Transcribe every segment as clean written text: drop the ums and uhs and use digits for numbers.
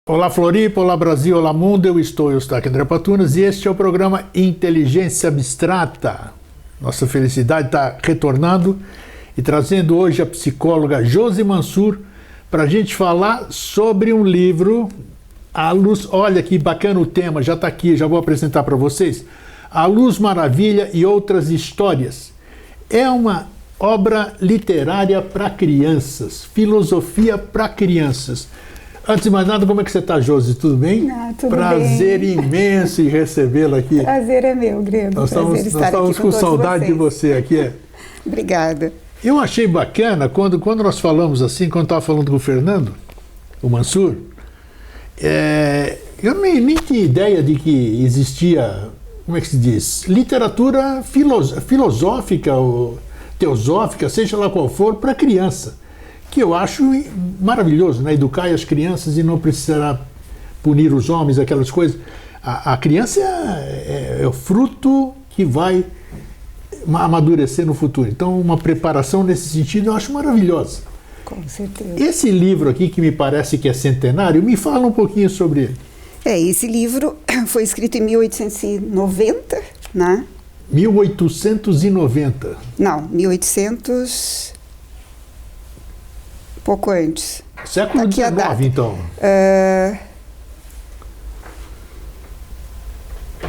Olá Floripa, olá Brasil, olá mundo, eu estou aqui André Patunas e este é o programa Inteligência Abstrata. Nossa felicidade está retornando e trazendo hoje a psicóloga Josi Mansur para a gente falar sobre um livro, A Luz, olha que bacana o tema, já está aqui, já vou apresentar para vocês, A Luz Maravilha e Outras Histórias. É uma obra literária para crianças, filosofia para crianças. Antes de mais nada, como é que você está, Josi? Tudo bem? Tudo Prazer bem. imenso em recebê-la aqui. Prazer é meu, Grego. Nós estamos com saudade de você aqui. Obrigada. Eu achei bacana quando nós falamos assim, quando estava falando com o Fernando, o Mansur, eu nem tinha ideia de que existia, como é que se diz, literatura filosófica ou teosófica, seja lá qual for, para criança. Que eu acho maravilhoso, né? Educar as crianças e não precisar punir os homens, aquelas coisas. A criança é o fruto que vai amadurecer no futuro. Então, uma preparação nesse sentido eu acho maravilhosa. Com certeza. Esse livro aqui, que me parece que é centenário, me fala um pouquinho sobre ele. Esse livro foi escrito em 1890, né? 1890. Não, 1800... pouco antes. Século XIX, então.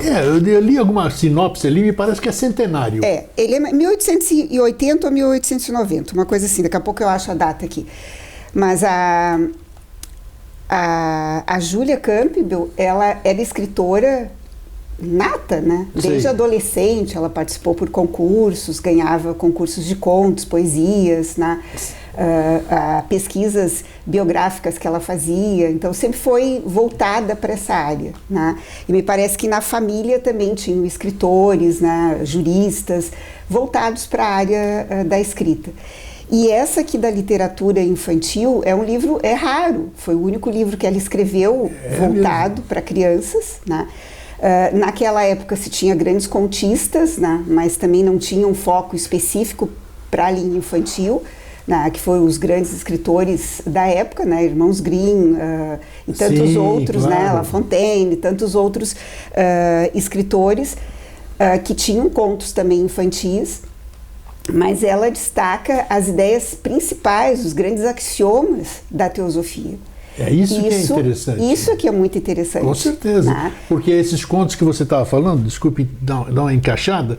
Eu li alguma sinopse ali, me parece que é centenário. Ele é 1880 ou 1890, uma coisa assim, daqui a pouco eu acho a data aqui. Mas a Julia Campbell, ela era escritora nata, né? Desde adolescente, ela participou por concursos, ganhava concursos de contos, poesias, né? Pesquisas biográficas que ela fazia, então sempre foi voltada para essa área, né? E me parece que na família também tinham escritores, né, juristas, voltados para a área da escrita. E essa aqui da literatura infantil é um livro, é raro, foi o único livro que ela escreveu voltado para crianças, né? Naquela época se tinha grandes contistas, né, mas também não tinha um foco específico para a linha infantil, que foram os grandes escritores da época, né, Irmãos Grimm e tantos outros, claro. Né, La Fontaine e tantos outros escritores que tinham contos também infantis, mas ela destaca as ideias principais, os grandes axiomas da teosofia. Isso que é interessante. Isso aqui é muito interessante. Com certeza, né? Porque esses contos que você estava falando, desculpe dar uma encaixada,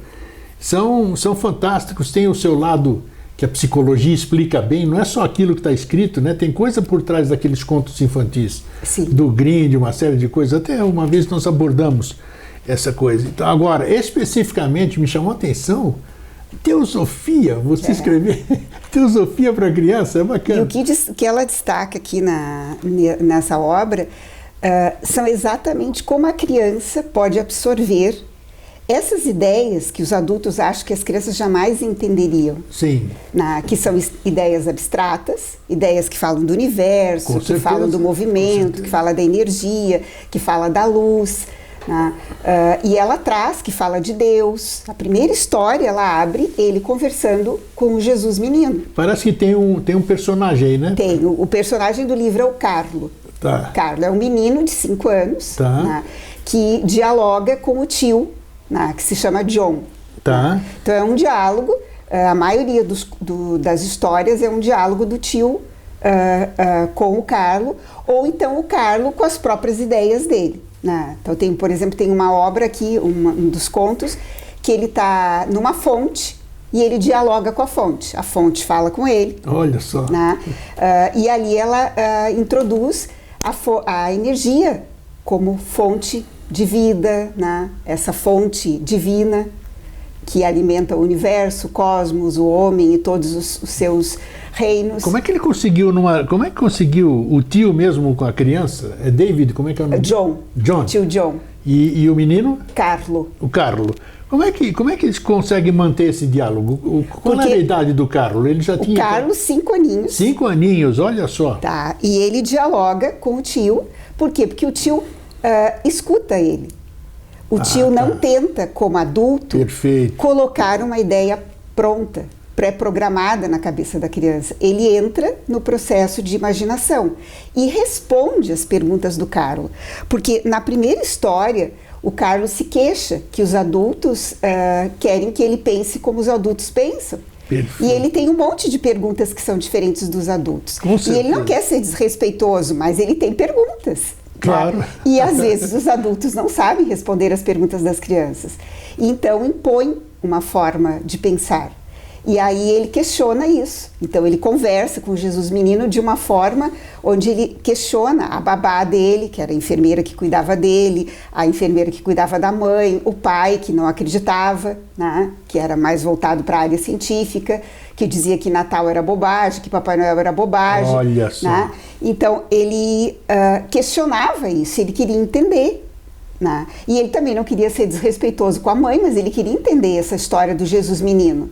são fantásticos, tem o seu lado que a psicologia explica bem, não é só aquilo que está escrito, né? Tem coisa por trás daqueles contos infantis. Sim. Do Grimm, de uma série de coisas. Até uma vez nós abordamos essa coisa. Então, agora, especificamente, me chamou a atenção teosofia, você escrever teosofia para criança, é bacana. E o que ela destaca aqui nessa obra são exatamente como a criança pode absorver essas ideias que os adultos acham que as crianças jamais entenderiam. Sim. Que são ideias abstratas, ideias que falam do universo, que falam do movimento, que falam da energia, que falam da luz. E ela traz, que fala de Deus. A primeira história, ela abre ele conversando com o Jesus menino. Parece que tem um personagem aí, né? Tem. O personagem do livro é o Carlo. Tá. Carlo é um menino de 5 anos, que dialoga com o tio, que se chama John. Tá. Então é um diálogo, a maioria das histórias é um diálogo do tio com o Carlo, ou então o Carlo com as próprias ideias dele. Então por exemplo, tem uma obra aqui, um dos contos, que ele está numa fonte e ele dialoga com a fonte fala com ele. Olha só. E ali ela introduz a energia como fonte de vida, essa fonte divina que alimenta o universo, o cosmos, o homem e todos os seus reinos. Como é que ele conseguiu o tio mesmo com a criança? É David, como é que é o nome? John. Tio John. E o menino? Carlo. O Carlo. Como é que eles conseguem manter esse diálogo? Qual era a idade do Carlo? Ele já tinha... O Carlo, 5 aninhos. 5 aninhos, olha só. E ele dialoga com o tio. Por quê? Porque o tio escuta ele. O tio não tenta, como adulto, colocar uma ideia pronta. pré-programada na cabeça da criança. Ele entra no processo de imaginação e responde às perguntas do Carlo. Porque na primeira história, o Carlo se queixa que os adultos querem que ele pense como os adultos pensam. Perfeito. E ele tem um monte de perguntas que são diferentes dos adultos. Com certeza. E ele não quer ser desrespeitoso, mas ele tem perguntas. Claro. Né? E às vezes os adultos não sabem responder as perguntas das crianças. Então impõe uma forma de pensar. E aí ele questiona isso. Então ele conversa com Jesus menino de uma forma onde ele questiona a babá dele, que era a enfermeira que cuidava dele, a enfermeira que cuidava da mãe, o pai que não acreditava, né, que era mais voltado para a área científica, que dizia que Natal era bobagem, que Papai Noel era bobagem. Olha só. Né? Então ele questionava isso, ele queria entender. Né? E ele também não queria ser desrespeitoso com a mãe, mas ele queria entender essa história do Jesus menino.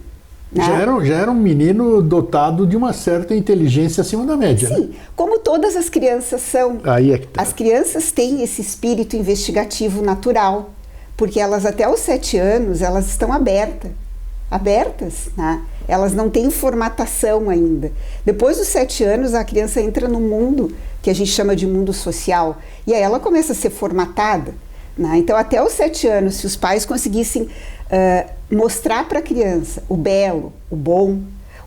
Né? Já era um menino dotado de uma certa inteligência acima da média. Sim, né? como todas as crianças são. Aí é que tá. As crianças têm esse espírito investigativo natural, porque elas até os 7 anos, elas estão abertas, né? Elas não têm formatação ainda. Depois dos 7 anos, a criança entra no mundo que a gente chama de mundo social, e aí ela começa a ser formatada. Né? Então, até os 7 anos, se os pais conseguissem mostrar para a criança o belo, o bom,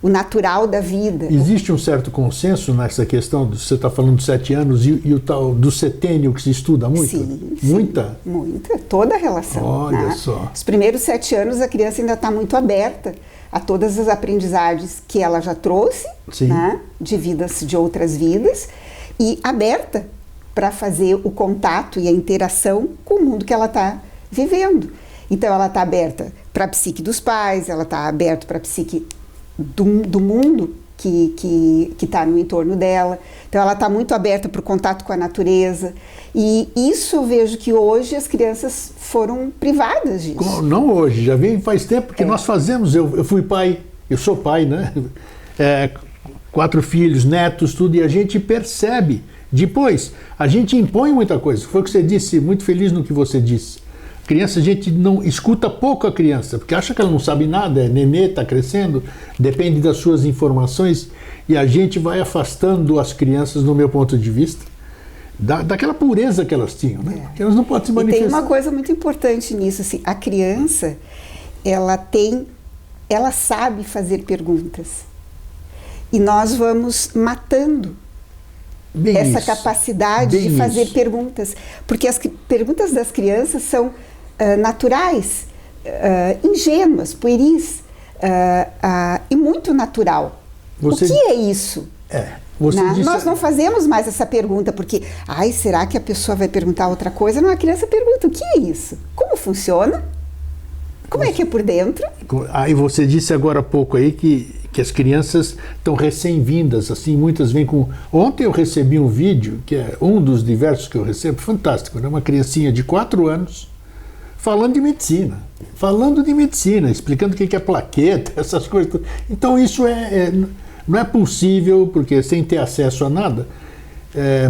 o natural da vida. Existe um certo consenso nessa questão, você está falando dos 7 anos e o tal do setênio que se estuda muito? Sim, muita? Muita, toda a relação. Olha né? só. Os primeiros 7 anos a criança ainda está muito aberta a todas as aprendizagens que ela já trouxe, né? De outras vidas, e aberta para fazer o contato e a interação com o mundo que ela está vivendo. Então ela está aberta para a psique dos pais, ela está aberta para a psique do mundo que está no entorno dela. Então ela está muito aberta para o contato com a natureza. E isso eu vejo que hoje as crianças foram privadas disso. Não hoje, já vem faz tempo que nós fazemos. Eu fui pai, eu sou pai, né? 4 filhos, netos, tudo, e a gente percebe. Depois, a gente impõe muita coisa. Foi o que você disse, muito feliz no que você disse. Criança, a gente não escuta pouco a criança, porque acha que ela não sabe nada, é nenê, está crescendo, depende das suas informações, e a gente vai afastando as crianças, no meu ponto de vista, daquela pureza que elas tinham, né? Porque elas não podem se manifestar. E tem uma coisa muito importante nisso, assim, a criança, ela sabe fazer perguntas, e nós vamos matando essa capacidade de fazer perguntas, porque as perguntas das crianças são naturais, ingênuas, pueris, e muito natural. O que é isso? Nós não fazemos mais essa pergunta porque, será que a pessoa vai perguntar outra coisa? Não, a criança pergunta, o que é isso? Como funciona? Como é que é por dentro? Aí você disse agora há pouco aí que as crianças estão recém-vindas, assim, muitas vêm com... Ontem eu recebi um vídeo, que é um dos diversos que eu recebo, fantástico, né? Uma criancinha de 4 anos falando de medicina, explicando o que é plaqueta, essas coisas. Então isso não é possível, porque sem ter acesso a nada,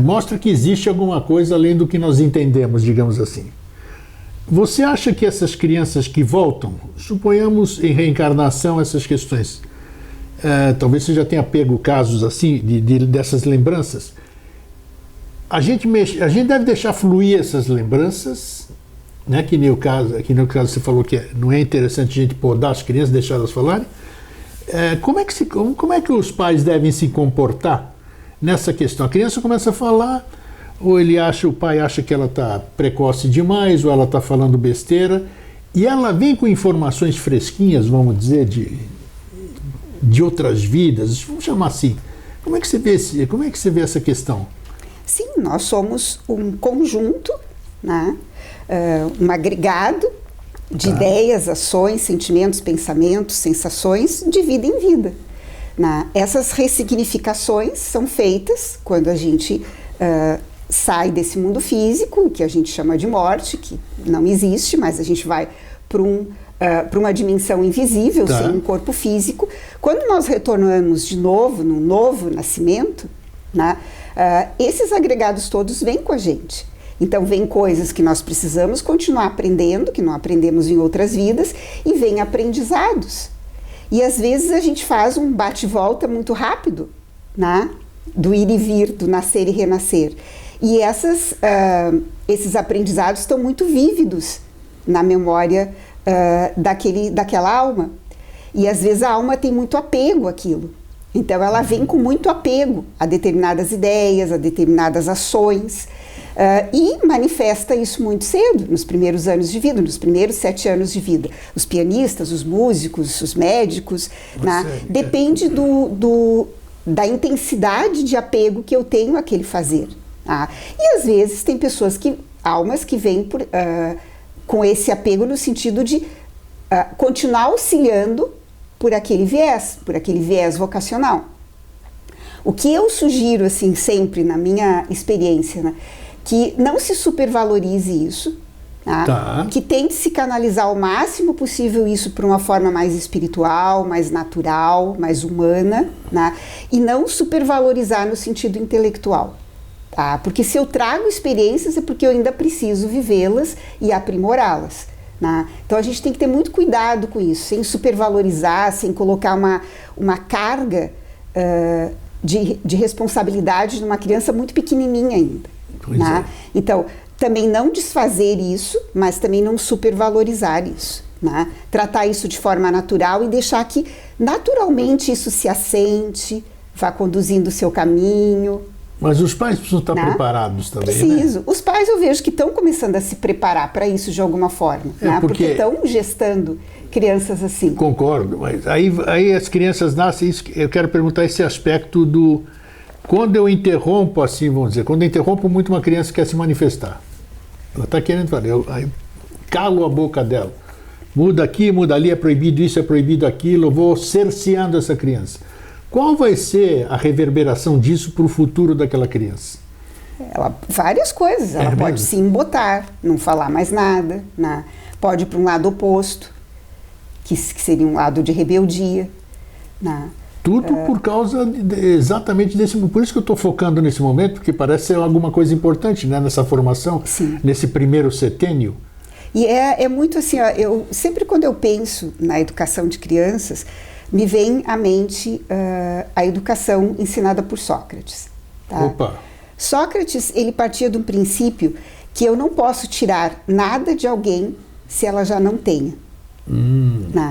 mostra que existe alguma coisa além do que nós entendemos, digamos assim. Você acha que essas crianças que voltam, suponhamos em reencarnação essas questões, talvez você já tenha pego casos assim, dessas lembranças, a gente deve deixar fluir essas lembranças, né? Que nem o caso você falou que não é interessante a gente podar as crianças, deixar elas falarem. Como é que os pais devem se comportar nessa questão? A criança começa a falar, ou o pai acha que ela está precoce demais, ou ela está falando besteira, e ela vem com informações fresquinhas, vamos dizer, de outras vidas, vamos chamar assim. Como é que você vê essa questão? Sim, nós somos um conjunto, né? Um agregado de ideias, ações, sentimentos, pensamentos, sensações de vida em vida. Né? Essas ressignificações são feitas quando a gente sai desse mundo físico, que a gente chama de morte, que não existe, mas a gente vai para uma dimensão invisível, sem um corpo físico. Quando nós retornamos de novo, num novo nascimento, né, esses agregados todos vêm com a gente. Então, vem coisas que nós precisamos continuar aprendendo, que não aprendemos em outras vidas, e vem aprendizados. E às vezes a gente faz um bate-volta muito rápido, né? Do ir e vir, do nascer e renascer. E esses aprendizados estão muito vívidos na memória daquela alma. E às vezes a alma tem muito apego àquilo. Então ela vem com muito apego a determinadas ideias, a determinadas ações, e manifesta isso muito cedo, nos primeiros anos de vida, nos primeiros 7 anos de vida. Os pianistas, os músicos, os médicos, né? Depende da intensidade de apego que eu tenho àquele fazer. Tá? E às vezes tem almas que vêm com esse apego no sentido de continuar auxiliando por aquele viés vocacional. O que eu sugiro, assim, sempre na minha experiência, né, que não se supervalorize isso, tá? Que tente se canalizar ao máximo possível isso para uma forma mais espiritual, mais natural, mais humana, né, e não supervalorizar no sentido intelectual. Tá? Porque se eu trago experiências é porque eu ainda preciso vivê-las e aprimorá-las. Né? Então a gente tem que ter muito cuidado com isso, sem supervalorizar, sem colocar uma carga de responsabilidade numa criança muito pequenininha ainda. Né? Então, também não desfazer isso, mas também não supervalorizar isso. Né? Tratar isso de forma natural e deixar que naturalmente isso se assente, vá conduzindo o seu caminho. Mas os pais precisam estar preparados também, Preciso. Né? Os pais eu vejo que estão começando a se preparar para isso de alguma forma, né? Porque estão gestando crianças assim. Concordo, mas aí as crianças nascem, eu quero perguntar esse aspecto do... Quando eu interrompo, assim, vamos dizer, quando eu interrompo muito uma criança que quer se manifestar, ela está querendo falar, aí calo a boca dela, muda aqui, muda ali, é proibido isso, é proibido aquilo, eu vou cerceando essa criança. Qual vai ser a reverberação disso para o futuro daquela criança? Várias coisas. Ela pode se embotar, não falar mais nada, né? Pode ir para um lado oposto, que seria um lado de rebeldia. Né? Tudo por causa exatamente desse... Por isso que eu estou focando nesse momento, porque parece ser alguma coisa importante, né, nessa formação, sim, nesse primeiro setênio. E é muito assim, ó, sempre quando eu penso na educação de crianças, me vem à mente a educação ensinada por Sócrates. Tá? Opa! Sócrates, ele partia de um princípio que eu não posso tirar nada de alguém se ela já não tenha.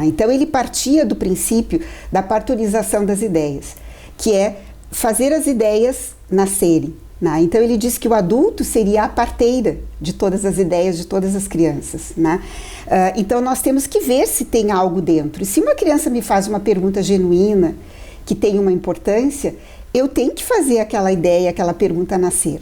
Então ele partia do princípio da partorização das ideias, que é fazer as ideias nascerem. Né? Então ele diz que o adulto seria a parteira de todas as ideias de todas as crianças. Né? Então nós temos que ver se tem algo dentro. E se uma criança me faz uma pergunta genuína, que tem uma importância, eu tenho que fazer aquela ideia, aquela pergunta nascer.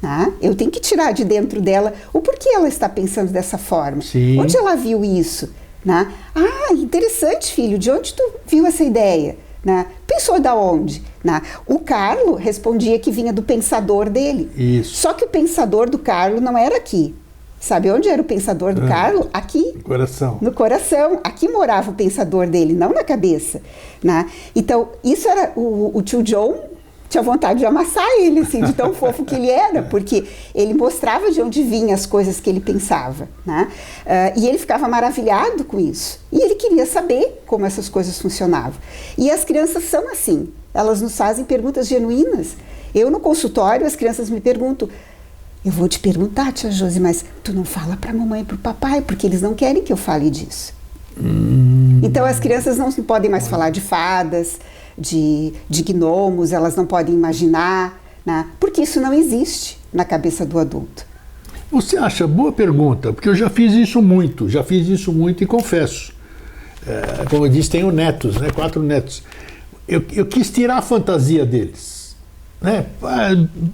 Né? Eu tenho que tirar de dentro dela o porquê ela está pensando dessa forma. Sim. Onde ela viu isso? Né? Ah, interessante, filho, de onde tu viu essa ideia? Né? Pensou da onde? Né? O Carlo respondia que vinha do pensador dele. Isso. Só que o pensador do Carlo não era aqui. Sabe onde era o pensador do Carlo? Aqui. No coração. No coração. Aqui morava o pensador dele, não na cabeça. Né? Então, isso era o tio John tinha vontade de amassar ele, assim, de tão fofo que ele era, porque ele mostrava de onde vinham as coisas que ele pensava, né? E ele ficava maravilhado com isso. E ele queria saber como essas coisas funcionavam. E as crianças são assim, elas nos fazem perguntas genuínas. Eu, no consultório, as crianças me perguntam, eu vou te perguntar, tia Josi, mas tu não fala para a mamãe e para o papai, porque eles não querem que eu fale disso. Então as crianças não podem mais falar de fadas, de gnomos, elas não podem imaginar, né? Porque isso não existe na cabeça do adulto. Você acha, boa pergunta, porque eu já fiz isso muito e confesso. Como eu disse, tenho netos, né, 4 netos. Eu quis tirar a fantasia deles. Né?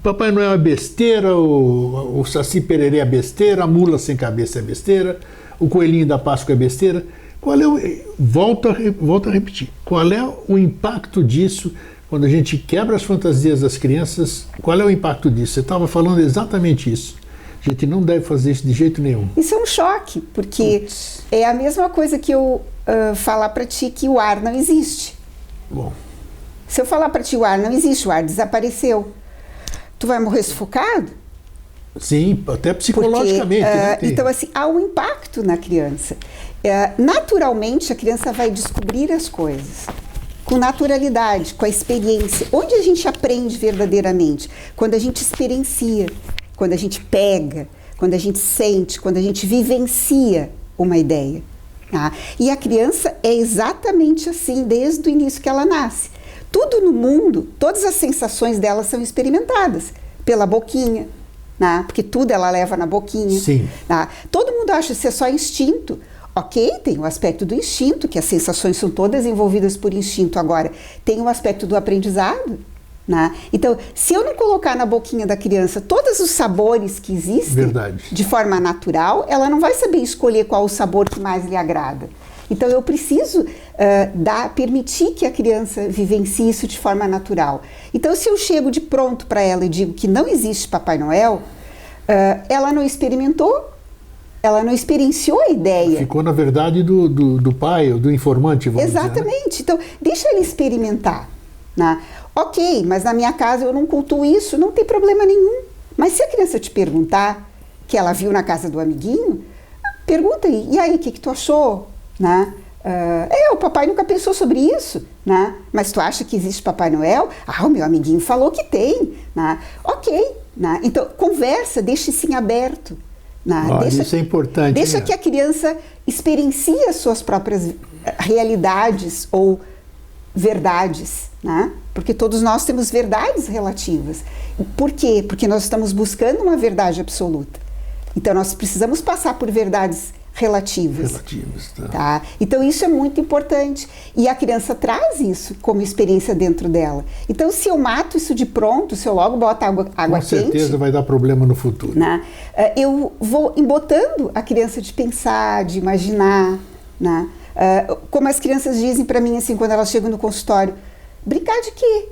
Papai Noel é besteira, o Saci Pererê é besteira, a mula sem cabeça é besteira, o coelhinho da Páscoa é besteira. Volto a repetir, qual é o impacto disso quando a gente quebra as fantasias das crianças? Qual é o impacto disso? Você estava falando exatamente isso. A gente não deve fazer isso de jeito nenhum. Isso é um choque, porque é a mesma coisa que eu falar para ti que o ar não existe. Bom. Se eu falar para ti o ar não existe, o ar desapareceu, tu vai morrer sufocado? Sim, até psicologicamente. Porque, então, assim, há um impacto na criança. Naturalmente, a criança vai descobrir as coisas com naturalidade, com a experiência. Onde a gente aprende verdadeiramente? Quando a gente experiencia, quando a gente pega, quando a gente sente, quando a gente vivencia uma ideia. Tá? E a criança é exatamente assim, desde o início que ela nasce. Tudo no mundo, todas as sensações dela são experimentadas pela boquinha, né? Porque tudo ela leva na boquinha. Sim. Tá? Todo mundo acha que isso é só instinto. Ok, tem o aspecto do instinto, que as sensações são todas envolvidas por instinto. Agora, tem o aspecto do aprendizado. Né? Então, se eu não colocar na boquinha da criança todos os sabores que existem, de forma natural, ela não vai saber escolher qual o sabor que mais lhe agrada. Então, eu preciso permitir que a criança vivencie isso de forma natural. Então, se eu chego de pronto para ela e digo que não existe Papai Noel, ela não experimentou, ela não experienciou a ideia. Ficou, na verdade, do pai, ou do informante, vamos dizer. Exatamente. Então, deixa ele experimentar. Né? Ok, mas na minha casa eu não cultuo isso, não tem problema nenhum. Mas se a criança te perguntar, que ela viu na casa do amiguinho, pergunta aí, e aí, o que tu achou? Né? O papai nunca pensou sobre isso, né? Mas tu acha que existe Papai Noel? O meu amiguinho falou que tem. Né? Ok, né? Então conversa, deixa isso em aberto. Né? Isso é importante. Deixa que a criança experiencie as suas próprias realidades ou verdades, né? Porque todos nós temos verdades relativas. Por quê? Porque nós estamos buscando uma verdade absoluta. Então nós precisamos passar por verdades relativas. Tá? Então isso é muito importante. E a criança traz isso como experiência dentro dela. Então se eu mato isso de pronto, se eu logo boto água quente... Com certeza vai dar problema no futuro. Né? Eu vou embotando a criança de pensar, de imaginar. Né? Como as crianças dizem para mim assim, quando elas chegam no consultório, brincar de quê?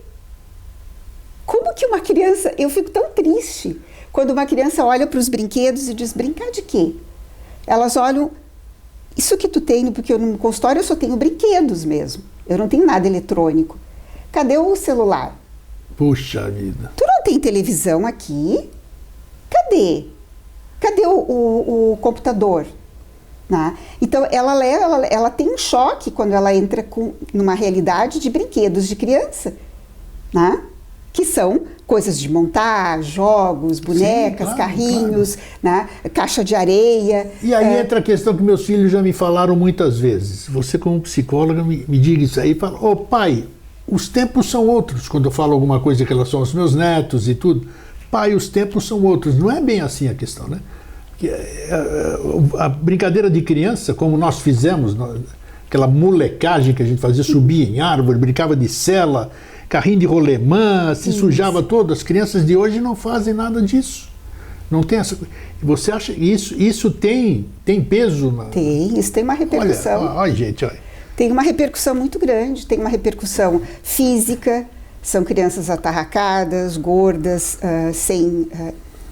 Como que uma criança... Eu fico tão triste quando uma criança olha para os brinquedos e diz, brincar de quê? Elas olham, isso que tu tem, porque no consultório eu só tenho brinquedos mesmo. Eu não tenho nada eletrônico. Cadê o celular? Puxa vida. Tu não tem televisão aqui? Cadê? Cadê o computador? Né? Então, ela tem um choque quando ela entra numa realidade de brinquedos de criança, né? Que são coisas de montar, jogos, bonecas, sim, claro, carrinhos, claro. Né? Caixa de areia. E aí entra a questão que meus filhos já me falaram muitas vezes. Você, como psicóloga, me diga isso aí e fala, pai, os tempos são outros. Quando eu falo alguma coisa em relação aos meus netos e tudo, pai, os tempos são outros. Não é bem assim a questão, né? A brincadeira de criança, como nós fizemos, aquela molecagem que a gente fazia, subia em árvore, brincava de sela, carrinho de rolemã, se sujava todo. As crianças de hoje não fazem nada disso. Não tem essa coisa. Você acha que isso tem peso? Tem, isso tem uma repercussão. Olha, gente, olha. Tem uma repercussão muito grande, tem uma repercussão física, são crianças atarracadas, gordas,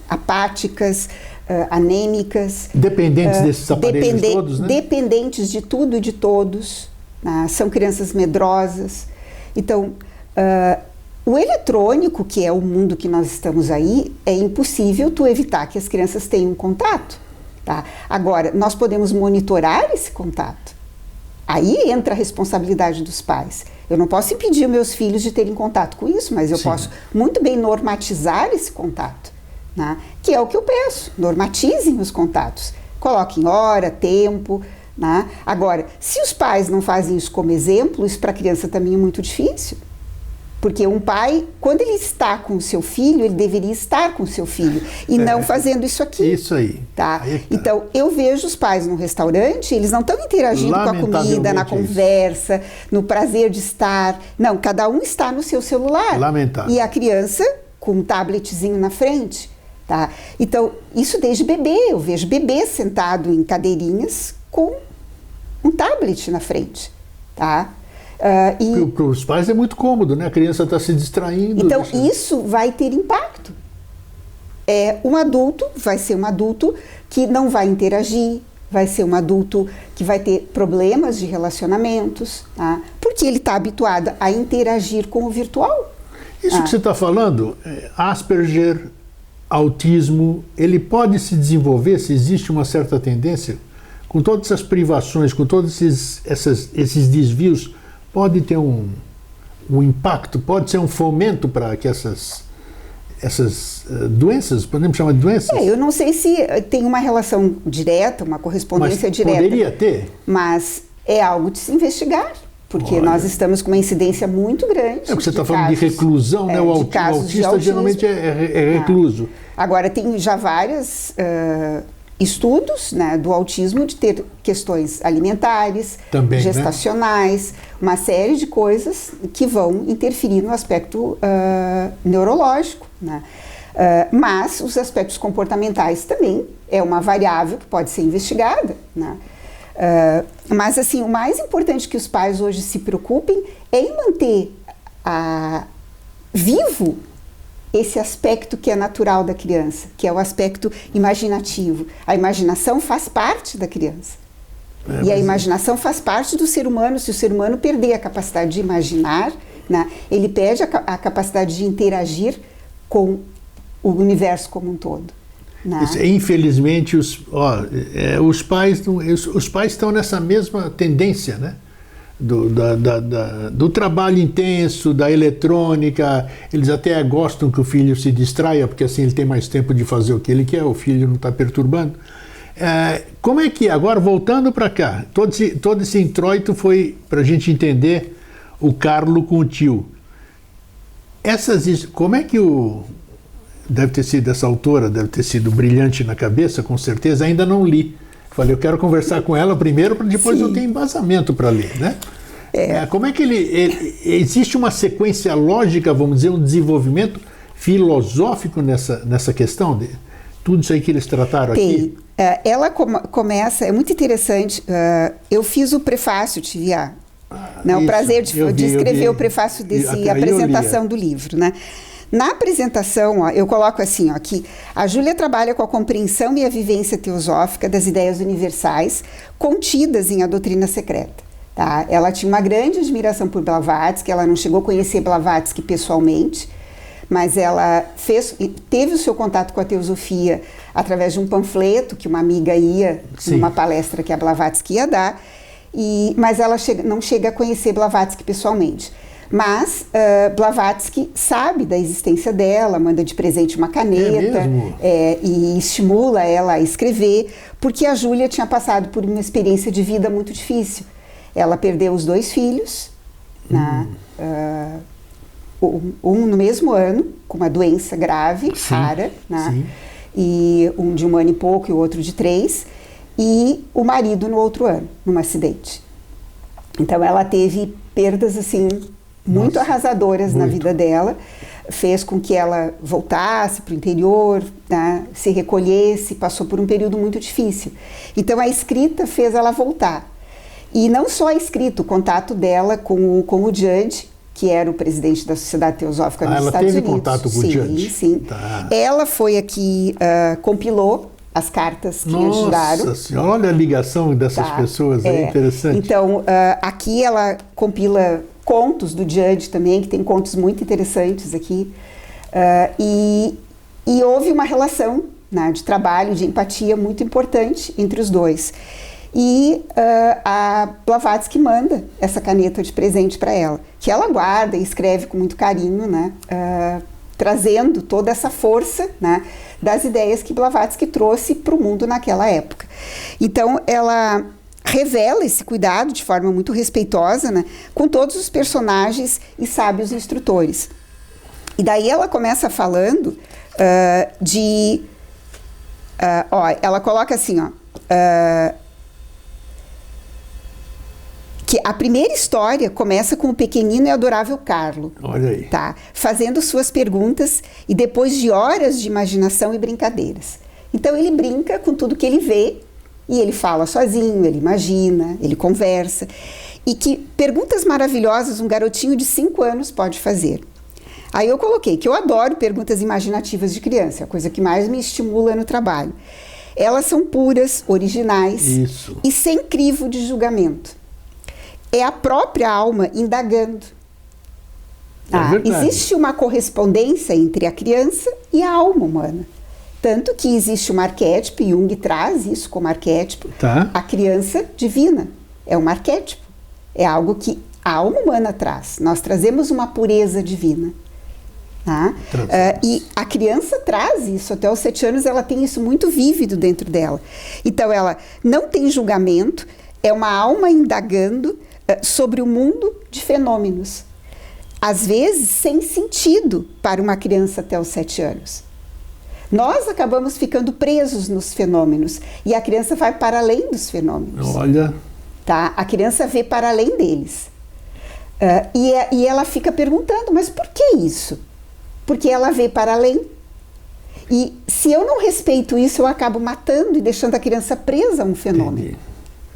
apáticas, anêmicas. Dependentes desses aparelhos todos, né? Dependentes de tudo e de todos. São crianças medrosas. Então, o eletrônico, que é o mundo que nós estamos aí, é impossível tu evitar que as crianças tenham contato. Tá? Agora, nós podemos monitorar esse contato. Aí entra a responsabilidade dos pais. Eu não posso impedir meus filhos de terem contato com isso, mas eu posso muito bem normatizar esse contato. Né? Que é o que eu peço, normatizem os contatos, coloquem hora, tempo. Né? Agora, se os pais não fazem isso como exemplo, isso para a criança também é muito difícil. Porque um pai, quando ele está com o seu filho, ele deveria estar com o seu filho e não fazendo isso aqui. Isso aí. Tá? Então, eu vejo os pais num restaurante, eles não estão interagindo com a comida, na conversa, no prazer de estar. Não, cada um está no seu celular. Lamentável. E a criança com um tabletzinho na frente. Tá? Então, isso desde bebê. Eu vejo bebê sentado em cadeirinhas com um tablet na frente. Tá? Para os pais é muito cômodo, né? A criança está se distraindo. Então, isso vai ter impacto. Um adulto vai ser um adulto que não vai interagir, vai ser um adulto que vai ter problemas de relacionamentos, tá? Porque ele está habituado a interagir com o virtual. Isso que você está falando, Asperger, autismo, ele pode se desenvolver, se existe uma certa tendência, com todas essas privações, com todos esses desvios, pode ter um impacto, pode ser um fomento para que essas doenças, podemos chamar de doenças? Eu não sei se tem uma relação direta, uma correspondência direta. Poderia ter. Mas é algo de se investigar, porque nós estamos com uma incidência muito grande. Porque você está falando de reclusão, né? O autista geralmente é recluso. Agora, tem já vários estudos, né, do autismo de ter questões alimentares, também, gestacionais, né? Uma série de coisas que vão interferir no aspecto neurológico, né? Mas os aspectos comportamentais também é uma variável que pode ser investigada, né? Mas assim, o mais importante que os pais hoje se preocupem é em manter vivo esse aspecto que é natural da criança, que é o aspecto imaginativo. A imaginação faz parte da criança. E a imaginação faz parte do ser humano. Se o ser humano perder a capacidade de imaginar, né, ele perde a capacidade de interagir com o universo como um todo. Né? Infelizmente, os pais estão nessa mesma tendência, né? Do trabalho intenso, da eletrônica. Eles até gostam que o filho se distraia, porque assim ele tem mais tempo de fazer o que ele quer, o filho não está perturbando. Como é que, agora voltando para cá, todo esse introito foi para a gente entender o Carlo com o tio. Como é que deve ter sido essa autora, deve ter sido brilhante na cabeça, com certeza, ainda não li. Falei, eu quero conversar com ela primeiro, para depois eu ter embasamento para ler, né? Como é que existe uma sequência lógica, vamos dizer, um desenvolvimento filosófico nessa questão de tudo isso aí que eles trataram aqui? Ela começa, é muito interessante, eu fiz o prefácio, tive o prazer de escrever o prefácio dessa apresentação do livro, né? Na apresentação, eu coloco assim, que a Júlia trabalha com a compreensão e a vivência teosófica das ideias universais contidas em A Doutrina Secreta. Tá? Ela tinha uma grande admiração por Blavatsky, ela não chegou a conhecer Blavatsky pessoalmente, mas ela teve o seu contato com a teosofia através de um panfleto que uma amiga ia, numa palestra que a Blavatsky ia dar, mas ela não chega a conhecer Blavatsky pessoalmente. Mas Blavatsky sabe da existência dela, manda de presente uma caneta e estimula ela a escrever, porque a Júlia tinha passado por uma experiência de vida muito difícil. Ela perdeu os 2 filhos, um no mesmo ano, com uma doença grave, rara, né? E um de 1 ano e pouco e o outro de 3, e o marido no outro ano, num acidente. Então ela teve perdas assim muito arrasadoras na vida dela, fez com que ela voltasse para o interior, né, se recolhesse, passou por um período muito difícil. Então a escrita fez ela voltar. E não só a escrita, o contato dela com o Judge, que era o presidente da Sociedade Teosófica dos Estados Unidos. Ela teve contato com o Judge? Sim. Tá. Ela foi a que compilou as cartas que ajudaram. Nossa Senhora, olha a ligação dessas pessoas, é interessante. Então, aqui ela compila contos do Judge também, que tem contos muito interessantes aqui, e houve uma relação, né, de trabalho, de empatia muito importante entre os dois. E a Blavatsky manda essa caneta de presente para ela, que ela guarda e escreve com muito carinho, né, trazendo toda essa força, né, das ideias que Blavatsky trouxe para o mundo naquela época. Então, ela revela esse cuidado de forma muito respeitosa, né, com todos os personagens e sábios instrutores. E daí ela começa falando ela coloca assim, que a primeira história começa com o pequenino e adorável Carlo. Olha aí. Tá? Fazendo suas perguntas e depois de horas de imaginação e brincadeiras. Então ele brinca com tudo que ele vê e ele fala sozinho, ele imagina, ele conversa. E que perguntas maravilhosas um garotinho de 5 anos pode fazer. Aí eu coloquei que eu adoro perguntas imaginativas de criança, é a coisa que mais me estimula no trabalho. Elas são puras, originais e sem crivo de julgamento. É a própria alma indagando. Existe uma correspondência entre a criança e a alma humana. Tanto que existe um arquétipo, Jung traz isso como arquétipo, a criança divina. É um arquétipo, é algo que a alma humana traz. Nós trazemos uma pureza divina. Tá? E a criança traz isso, até os 7 anos ela tem isso muito vívido dentro dela. Então ela não tem julgamento, é uma alma indagando sobre o mundo de fenômenos. Às vezes sem sentido para uma criança até os 7 anos. Nós acabamos ficando presos nos fenômenos e a criança vai para além dos fenômenos. Olha. Tá? A criança vê para além deles. E ela fica perguntando, mas por que isso? Porque ela vê para além. E se eu não respeito isso, eu acabo matando e deixando a criança presa a um fenômeno. Entendi.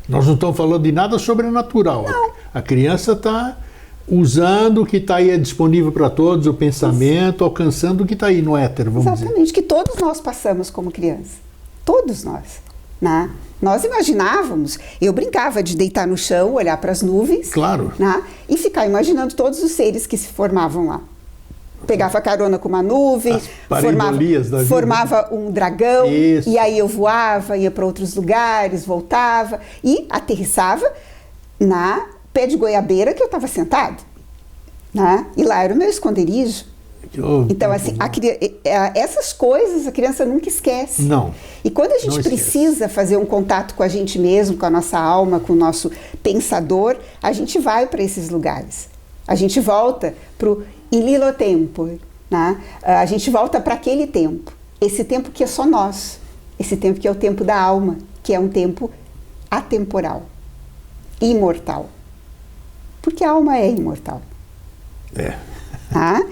Nós não estamos falando de nada sobrenatural. Não. A criança está usando o que está aí disponível para todos, o pensamento, alcançando o que está aí no éter, vamos dizer. Exatamente, que todos nós passamos como criança. Todos nós. Né? Nós imaginávamos, eu brincava de deitar no chão, olhar para as nuvens, claro, né? E ficar imaginando todos os seres que se formavam lá. Pegava carona com uma nuvem, formava um dragão, isso. E aí eu voava, ia para outros lugares, voltava e aterrissava na pé de goiabeira que eu estava sentado. Né? E lá era o meu esconderijo. Então, assim, essas coisas a criança nunca esquece. Não. E quando a gente precisa fazer um contato com a gente mesmo, com a nossa alma, com o nosso pensador, a gente vai para esses lugares. A gente volta para o ililo tempo, né? A gente volta para aquele tempo. Esse tempo que é só nós. Esse tempo que é o tempo da alma, que é um tempo atemporal, imortal. Porque a alma é imortal. Tá?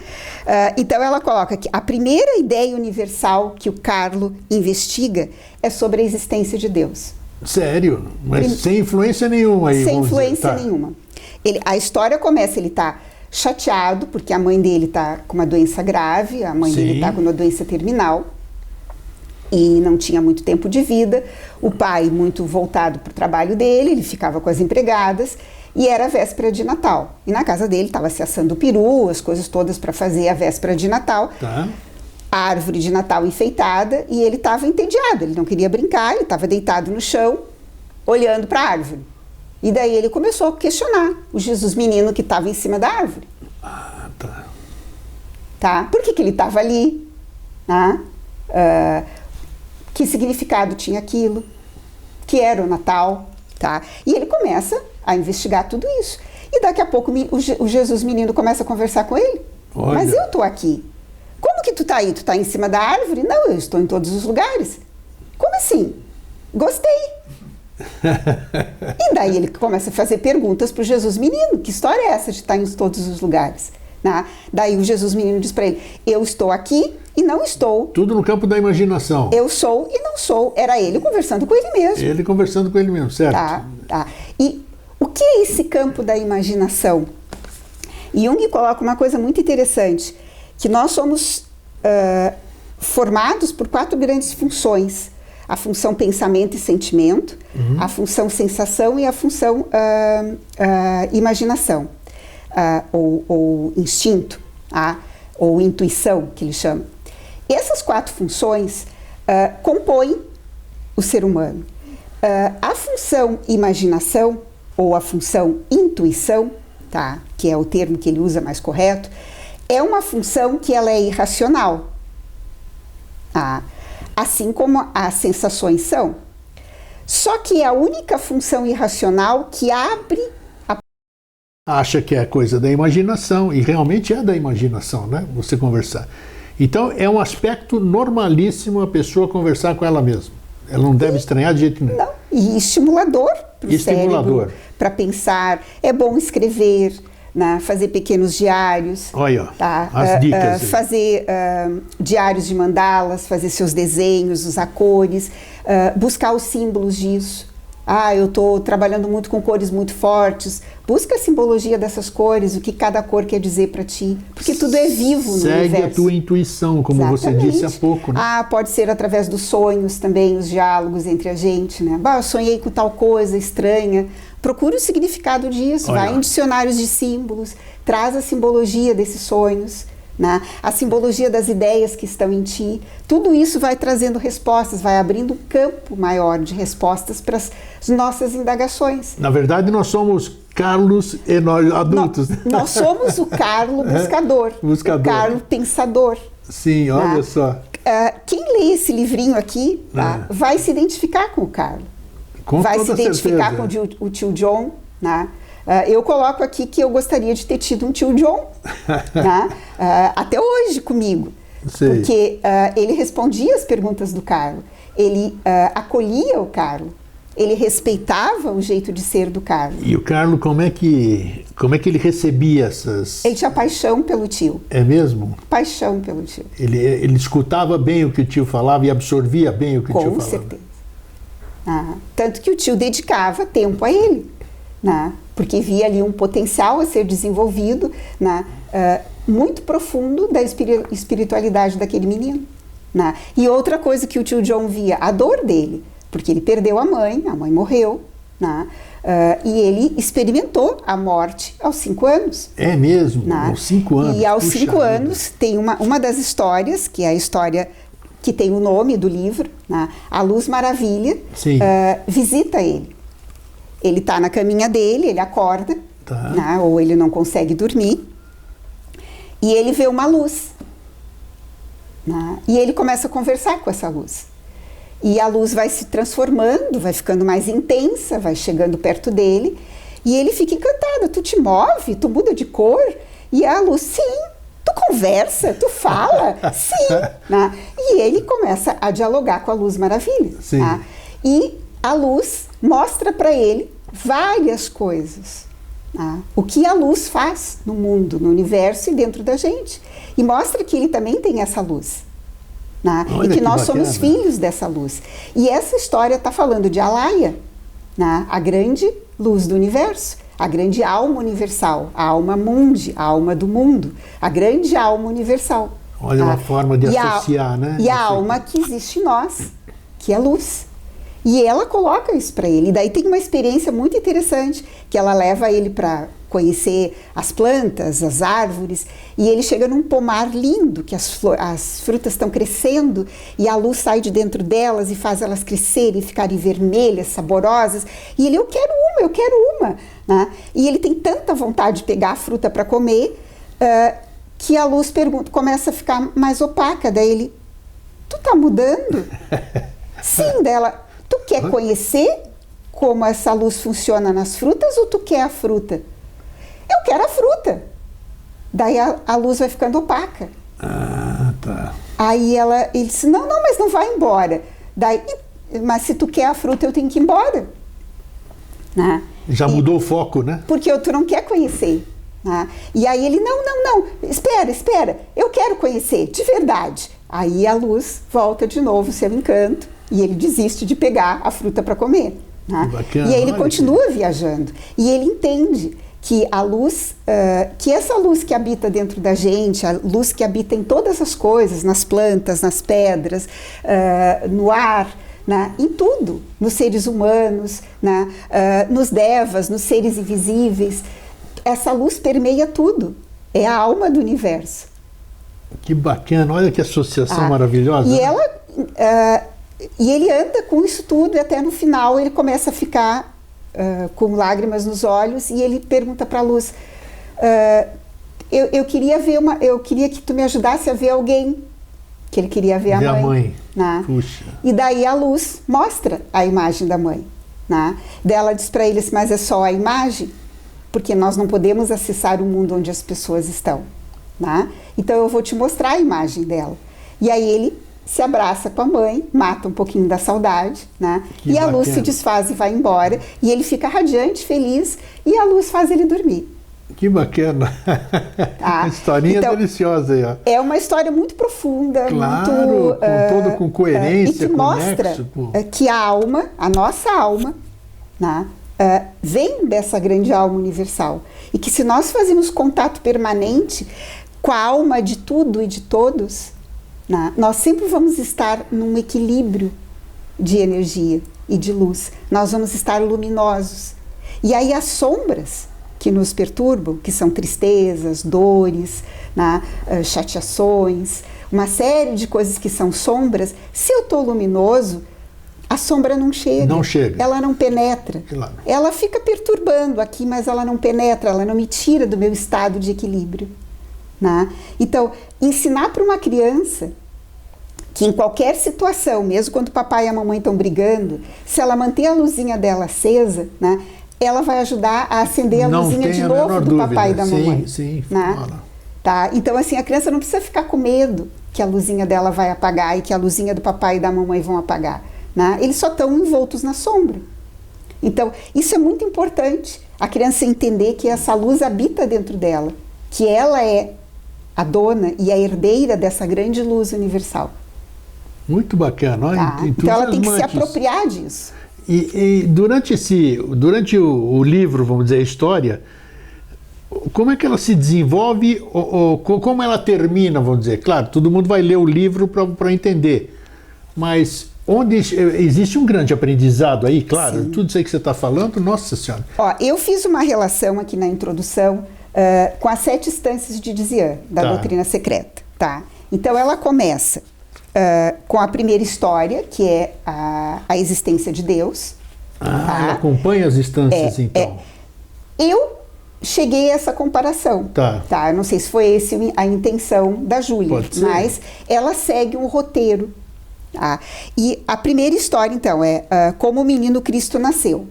Então ela coloca que a primeira ideia universal que o Carlo investiga é sobre a existência de Deus. Sério? Mas sem influência nenhuma aí. Sem influência nenhuma. A história começa, ele está chateado porque a mãe dele está com uma doença grave, a mãe dele está com uma doença terminal e não tinha muito tempo de vida. O pai muito voltado para o trabalho dele, ele ficava com as empregadas. E era a véspera de Natal. E na casa dele estava se assando peru, as coisas todas para fazer a véspera de Natal. Tá. A árvore de Natal enfeitada e ele estava entediado. Ele não queria brincar, ele estava deitado no chão, olhando para a árvore. E daí ele começou a questionar o Jesus menino que estava em cima da árvore. Tá? Por que ele estava ali? Que significado tinha aquilo? Que era o Natal? Tá? E ele começa a investigar tudo isso. E daqui a pouco o Jesus menino começa a conversar com ele. Olha. Mas eu tô aqui. Como que tu tá aí? Tu tá em cima da árvore? Não, eu estou em todos os lugares. Como assim? Gostei. E daí ele começa a fazer perguntas pro Jesus menino. Que história é essa de estar em todos os lugares? Né? Daí o Jesus menino diz para ele, eu estou aqui e não estou. Tudo no campo da imaginação. Eu sou e não sou. Era ele conversando com ele mesmo. Ele conversando com ele mesmo, certo? Tá. E o que é esse campo da imaginação? Jung coloca uma coisa muito interessante, que nós somos formados por 4 grandes funções. A função pensamento e sentimento, a função sensação e a função imaginação, ou instinto, ou intuição, que ele chama. Essas 4 funções compõem o ser humano. A função imaginação, ou a função intuição, tá? Que é o termo que ele usa mais correto, é uma função que ela é irracional, assim como as sensações são. Só que é a única função irracional que abre a... Acha que é coisa da imaginação, e realmente é da imaginação, né? Você conversar. Então é um aspecto normalíssimo a pessoa conversar com ela mesma. Ela não deve estranhar de jeito nenhum. Não, e estimulador para o cérebro, para pensar. É bom escrever, né? Fazer pequenos diários. Olha, tá? As dicas. Fazer diários de mandalas, fazer seus desenhos, usar cores, buscar os símbolos disso. Eu estou trabalhando muito com cores muito fortes. Busca a simbologia dessas cores, o que cada cor quer dizer para ti. Porque tudo é vivo no universo. Segue a tua intuição, como você disse há pouco. Né? Pode ser através dos sonhos também, os diálogos entre a gente. Né? Eu sonhei com tal coisa estranha. Procure o significado disso, vai em dicionários de símbolos, traz a simbologia desses sonhos. né? A simbologia das ideias que estão em ti, tudo isso vai trazendo respostas, vai abrindo um campo maior de respostas para as nossas indagações. Na verdade, nós somos Carlos e nós adultos. Nós somos o Carlo buscador, o Carlo pensador. Sim, olha, né? Só. Quem lê esse livrinho aqui, tá, vai se identificar com o Carlo. Vai se identificar com o tio John, né? Eu coloco aqui que eu gostaria de ter tido um tio John, né? Até hoje comigo. Sei. Porque ele respondia as perguntas do Carlo, ele acolhia o Carlo, ele respeitava o jeito de ser do Carlo. E o Carlo, como é que ele recebia essas... Ele tinha paixão pelo tio. É mesmo? Paixão pelo tio. Ele escutava bem o que o tio falava e absorvia bem o que o tio falava. Com certeza. Tanto que o tio dedicava tempo a ele, né? Porque via ali um potencial a ser desenvolvido, né? Muito profundo da espiritualidade daquele menino, né? E outra coisa que o tio John via, a dor dele, porque ele perdeu a mãe morreu, né? E ele experimentou a morte aos 5 anos. É mesmo? Né? Aos 5 anos? E aos 5 anos tem uma das histórias, que é a história que tem o nome do livro, né? A Luz Maravilha, visita ele. Ele está na caminha dele, ele acorda, né? Ou ele não consegue dormir, e ele vê uma luz, né? E ele começa a conversar com essa luz. E a luz vai se transformando, vai ficando mais intensa, vai chegando perto dele, e ele fica encantado. Tu te move, tu muda de cor, e a luz, sim. Tu conversa, tu fala, sim. Né? E ele começa a dialogar com a Luz Maravilha. Tá? E a luz mostra para ele várias coisas. Tá? O que a luz faz no mundo, no universo e dentro da gente. E mostra que ele também tem essa luz. Né? E que nós somos filhos dessa luz. E essa história está falando de Alaya, né? A grande luz do universo. A grande alma universal, a alma mundi, a alma do mundo, a grande alma universal. Olha, uma forma de associar, né? E a alma que existe em nós, que é luz. E ela coloca isso para ele. E daí tem uma experiência muito interessante, que ela leva ele para conhecer as plantas, as árvores, e ele chega num pomar lindo, que as frutas estão crescendo, e a luz sai de dentro delas e faz elas crescerem, ficarem vermelhas, saborosas, e ele, eu quero uma, né? E ele tem tanta vontade de pegar a fruta para comer, que a luz começa a ficar mais opaca, daí ele, tu tá mudando? Sim, dela, tu quer conhecer como essa luz funciona nas frutas ou tu quer a fruta? Eu quero a fruta. Daí a luz vai ficando opaca. Tá. Aí ele disse, não, mas não vai embora. Daí, mas se tu quer a fruta, eu tenho que ir embora. Né? Já mudou o foco, né? Porque tu não quer conhecer. Né? E aí ele, não, espera, eu quero conhecer, de verdade. Aí a luz volta de novo o seu encanto e ele desiste de pegar a fruta para comer. Né? Bacana, e aí ele continua viajando. E ele entende que a luz, que essa luz que habita dentro da gente, a luz que habita em todas as coisas, nas plantas, nas pedras, no ar, né, em tudo, nos seres humanos, né, nos devas, nos seres invisíveis, essa luz permeia tudo, é a alma do universo. Que bacana, olha que associação maravilhosa. E ele anda com isso tudo e até no final ele começa a ficar com lágrimas nos olhos e ele pergunta para a luz, eu queria que tu me ajudasse a ver alguém, que ele queria ver a mãe. Né? Puxa. E daí a luz mostra a imagem da mãe. Né? Daí ela diz para eles, mas é só a imagem? Porque nós não podemos acessar o mundo onde as pessoas estão. Né? Então eu vou te mostrar a imagem dela. E aí ele se abraça com a mãe, mata um pouquinho da saudade, né? E a luz se desfaz e vai embora, e ele fica radiante, feliz, e a luz faz ele dormir. Que bacana! Uma historinha então, deliciosa aí, ó. É uma história muito profunda, claro, com coerência, e que mostra que a alma, a nossa alma, né, vem dessa grande alma universal, e que se nós fazemos contato permanente com a alma de tudo e de todos, nós sempre vamos estar num equilíbrio de energia e de luz. Nós vamos estar luminosos. E aí as sombras que nos perturbam, que são tristezas, dores, né, chateações, uma série de coisas que são sombras, se eu estou luminoso, a sombra não chega. Não chega. Ela não penetra. Claro. Ela fica perturbando aqui, mas ela não penetra, ela não me tira do meu estado de equilíbrio. Né? Então, ensinar para uma criança que em qualquer situação, mesmo quando o papai e a mamãe estão brigando, se ela manter a luzinha dela acesa, né, ela vai ajudar a acender a luzinha de novo do papai e da mamãe. Sim, né? Tá? Então, assim, a criança não precisa ficar com medo que a luzinha dela vai apagar e que a luzinha do papai e da mamãe vão apagar. Né? Eles só estão envoltos na sombra. Então, isso é muito importante, a criança entender que essa luz habita dentro dela, que ela é a dona e a herdeira dessa grande luz universal. Muito bacana. Tá? Então ela tem que se apropriar disso. E durante o livro, vamos dizer, a história, como é que ela se desenvolve, ou como ela termina, vamos dizer? Claro, todo mundo vai ler o livro para entender, mas onde existe um grande aprendizado aí, claro, sim, tudo isso aí que você está falando, nossa senhora. Ó, eu fiz uma relação aqui na introdução com as 7 instâncias de Dzian, da doutrina secreta. Tá? Então ela começa com a primeira história, que é a existência de Deus. Tá? Ela acompanha as instâncias, então. Eu cheguei a essa comparação. Tá? Eu não sei se foi essa a intenção da Júlia, mas ela segue um roteiro. Tá? E a primeira história, então, é como o menino Cristo nasceu.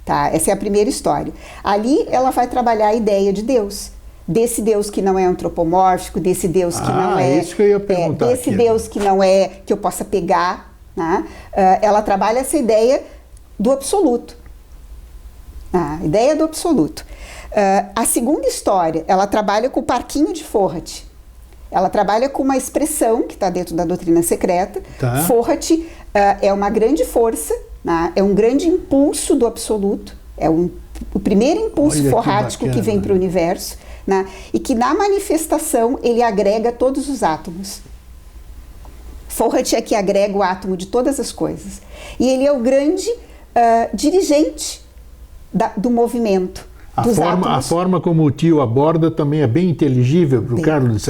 Tá? Essa é a primeira história. Ali ela vai trabalhar a ideia de Deus. Desse Deus que não é antropomórfico, desse Deus que não é... isso que eu ia perguntar desse aqui, Deus que não é, que eu possa pegar. Né? Ela trabalha essa ideia do absoluto. A ideia do absoluto. A segunda história, ela trabalha com o parquinho de Fohat. Ela trabalha com uma expressão que está dentro da doutrina secreta. Tá. Fohat é uma grande força, né? É um grande impulso do absoluto, é o primeiro impulso forrático que vem para o universo, né? E que na manifestação ele agrega todos os átomos. Fohat é que agrega o átomo de todas as coisas. E ele é o grande dirigente do movimento. A forma como o tio aborda também é bem inteligível para o Carlos.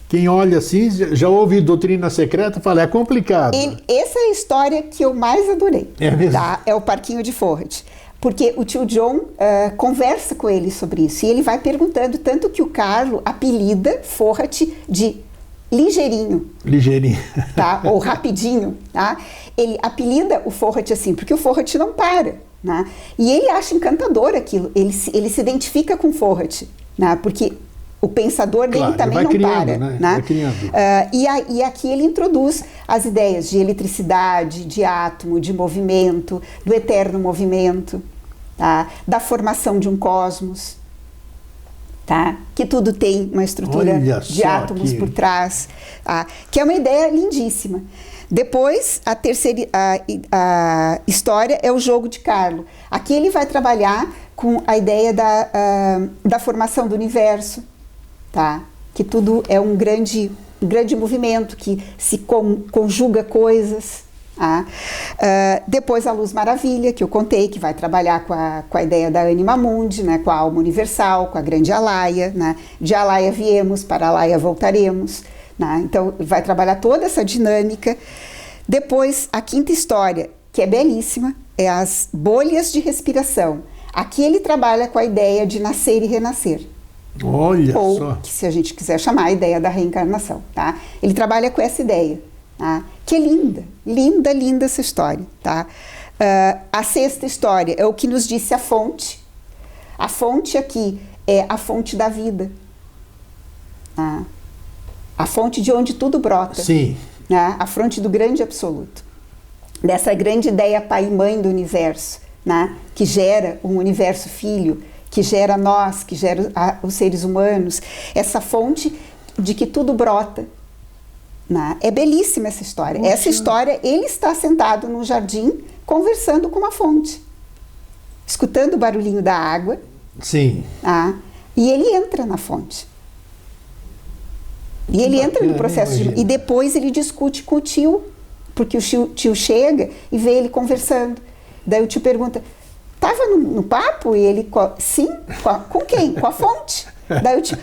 Quem olha assim, já ouve doutrina secreta, fala, é complicado. Essa é a história que eu mais adorei. É mesmo? Tá? É o parquinho de Fohat. Porque o tio John conversa com ele sobre isso. E ele vai perguntando, tanto que o Carlo apelida Fohat de ligeirinho. Ligeirinho. Tá? Ou rapidinho. Tá? Ele apelida o Fohat assim, porque o Fohat não para. Né? E ele acha encantador aquilo. Ele se identifica com Fohat. Né? Porque o pensador dele também não para. Né? Né? Vai criando. E aqui ele introduz as ideias de eletricidade, de átomo, de movimento, do eterno movimento, tá? Da formação de um cosmos, tá? Que tudo tem uma estrutura de átomos por trás, tá? Que é uma ideia lindíssima. Depois, a terceira a história é o jogo de Carlo. Aqui ele vai trabalhar com a ideia da formação do universo, tá? Que tudo é um grande movimento que se conjuga coisas. Tá? Depois a Luz Maravilha, que eu contei, que vai trabalhar com a ideia da Anima Mundi, né? Com a alma universal, com a grande Alaia. Né? De Alaia viemos, para Alaia voltaremos. Né? Então vai trabalhar toda essa dinâmica. Depois a quinta história, que é belíssima, é as bolhas de respiração. Aqui ele trabalha com a ideia de nascer e renascer. Olha ou, só. Que, se a gente quiser chamar, a ideia da reencarnação. Tá? Ele trabalha com essa ideia, tá? Que é linda, linda, linda essa história. Tá? A sexta história é o que nos disse a fonte. A fonte aqui é a fonte da vida. Tá? A fonte de onde tudo brota. Sim. Né? A fonte do grande absoluto. Dessa grande ideia pai e mãe do universo, né? Que gera um universo filho, que gera nós, que gera os seres humanos. Essa fonte de que tudo brota. Né? É belíssima essa história. Poxa. Essa história, ele está sentado no jardim, conversando com uma fonte. Escutando o barulhinho da água. Sim. Tá? E ele entra na fonte. E ele entra no processo e depois ele discute com o tio, porque o tio chega e vê ele conversando. Daí o tio pergunta, tá, estava no papo? E ele, sim, com quem? Com a fonte. Daí o tio,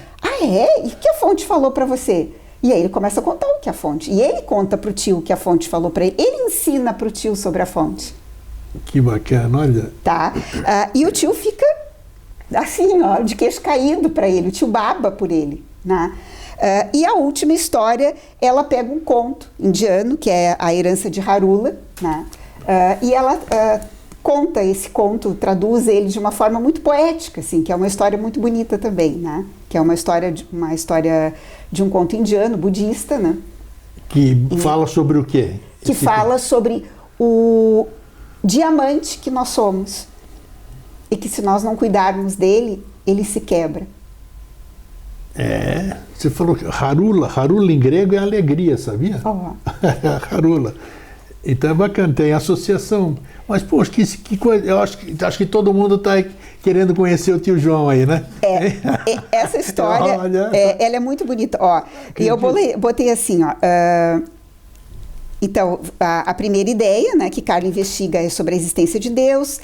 e o que a fonte falou para você? E aí ele começa a contar o que a fonte. E ele conta para o tio o que a fonte falou para ele. Ele ensina para o tio sobre a fonte. Que bacana, olha. Tá? E o tio fica assim, ó, de queixo caído para ele. O tio baba por ele, né? E a última história, ela pega um conto indiano, que é a herança de Harula, né? E ela conta esse conto, traduz ele de uma forma muito poética, assim, que é uma história muito bonita também, né? Que é uma história de um conto indiano, budista, né? Que fala sobre o quê? Que fala sobre o diamante que nós somos e que se nós não cuidarmos dele, ele se quebra. Você falou que Harula em grego é alegria, sabia? Harula. Então é bacana, tem associação. Mas, poxa, que coisa, eu acho que todo mundo está querendo conhecer o tio João aí, né? Essa história, ela é muito bonita. E eu botei assim, então, a primeira ideia, né, que Carlo investiga é sobre a existência de Deus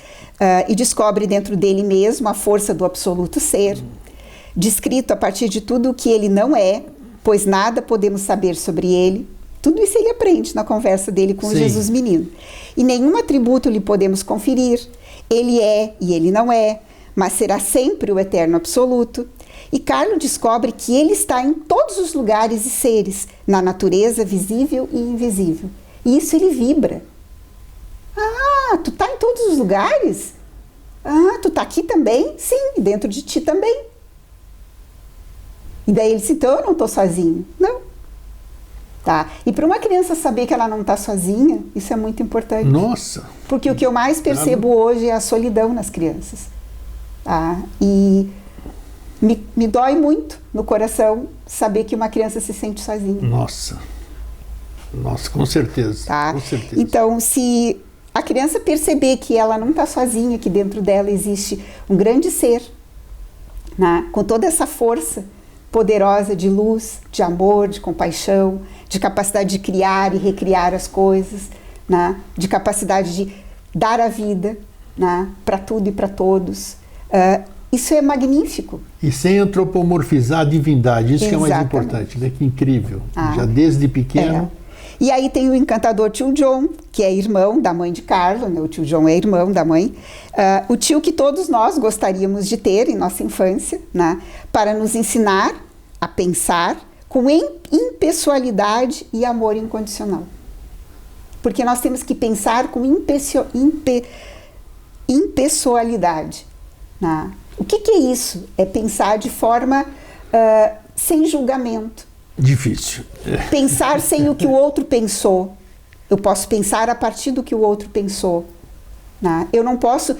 e descobre dentro dele mesmo a força do absoluto ser, descrito a partir de tudo o que ele não é, pois nada podemos saber sobre ele. Tudo isso ele aprende na conversa dele com o Jesus menino. E nenhum atributo lhe podemos conferir. Ele é e ele não é, mas será sempre o eterno absoluto. E Carlo descobre que ele está em todos os lugares e seres, na natureza visível e invisível. E isso ele vibra. Tu está em todos os lugares? Tu está aqui também? Sim, dentro de ti também. E daí ele disse, então eu não estou sozinho. Não. Tá? E para uma criança saber que ela não está sozinha, isso é muito importante. Nossa! Porque o que eu mais percebo hoje é a solidão nas crianças. Tá? E me dói muito no coração saber que uma criança se sente sozinha. Nossa, com certeza. Tá? Com certeza. Então, se a criança perceber que ela não está sozinha, que dentro dela existe um grande ser, né? Com toda essa força poderosa de luz, de amor, de compaixão, de capacidade de criar e recriar as coisas, né? De capacidade de dar a vida, né? Para tudo e para todos. Isso é magnífico. E sem antropomorfizar a divindade, isso que é mais importante, né? Que incrível. Já desde pequeno. E aí tem o encantador tio John, que é irmão da mãe de Carlo, né? O tio John é irmão da mãe. O tio que todos nós gostaríamos de ter em nossa infância, né? Para nos ensinar a pensar com impessoalidade e amor incondicional. Porque nós temos que pensar com impessoalidade. Né? O que é isso? É pensar de forma sem julgamento. Difícil. Pensar sem o que o outro pensou. Eu posso pensar a partir do que o outro pensou. Né? Eu não posso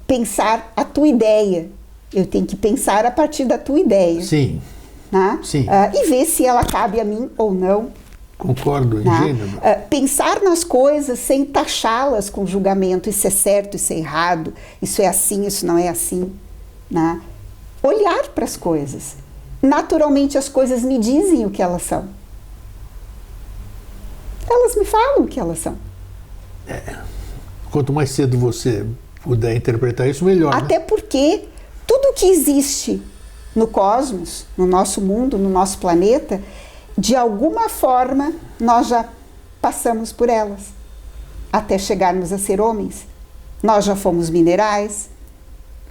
pensar a tua ideia. Eu tenho que pensar a partir da tua ideia. Sim. Né? Sim. E ver se ela cabe a mim ou não. Concordo, né? gênero. Pensar nas coisas sem taxá-las com julgamento. Isso é certo, isso é errado, isso é assim, isso não é assim. Né? Olhar para as coisas. Naturalmente as coisas me dizem o que elas são. Elas me falam o que elas são. Quanto mais cedo você puder interpretar isso, melhor. Até porque tudo que existe no cosmos, no nosso mundo, no nosso planeta, de alguma forma nós já passamos por elas, até chegarmos a ser homens. Nós já fomos minerais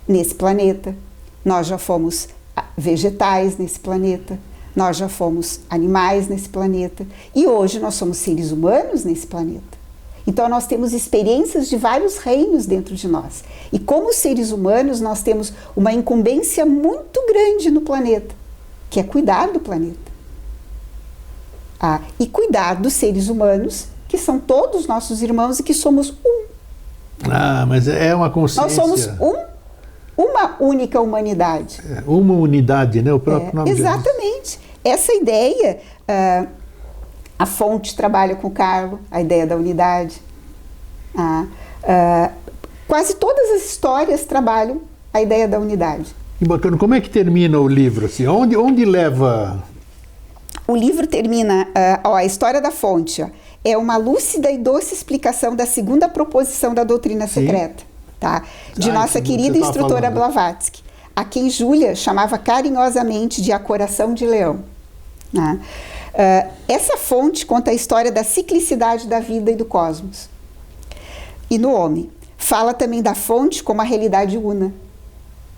nesse planeta, nós já fomos vegetais nesse planeta, nós já fomos animais nesse planeta e hoje nós somos seres humanos nesse planeta. Então nós temos experiências de vários reinos dentro de nós. E como seres humanos nós temos uma incumbência muito grande no planeta, que é cuidar do planeta. E cuidar dos seres humanos, que são todos nossos irmãos e que somos um. Mas é uma consciência. Nós somos uma única humanidade. Uma unidade, né? O próprio nome exatamente. Essa ideia, a fonte trabalha com Carlo, a ideia da unidade. Quase todas as histórias trabalham a ideia da unidade. Que bacana. Como é que termina o livro? Assim? Onde leva? O livro termina, a história da fonte, é uma lúcida e doce explicação da segunda proposição da doutrina secreta. tá? De Ah, nossa isso que querida você tá instrutora falando. Blavatsky, a quem Júlia chamava carinhosamente de a coração de leão, né? Essa fonte conta a história da ciclicidade da vida e do cosmos. E no homem. Fala também da fonte como a realidade una,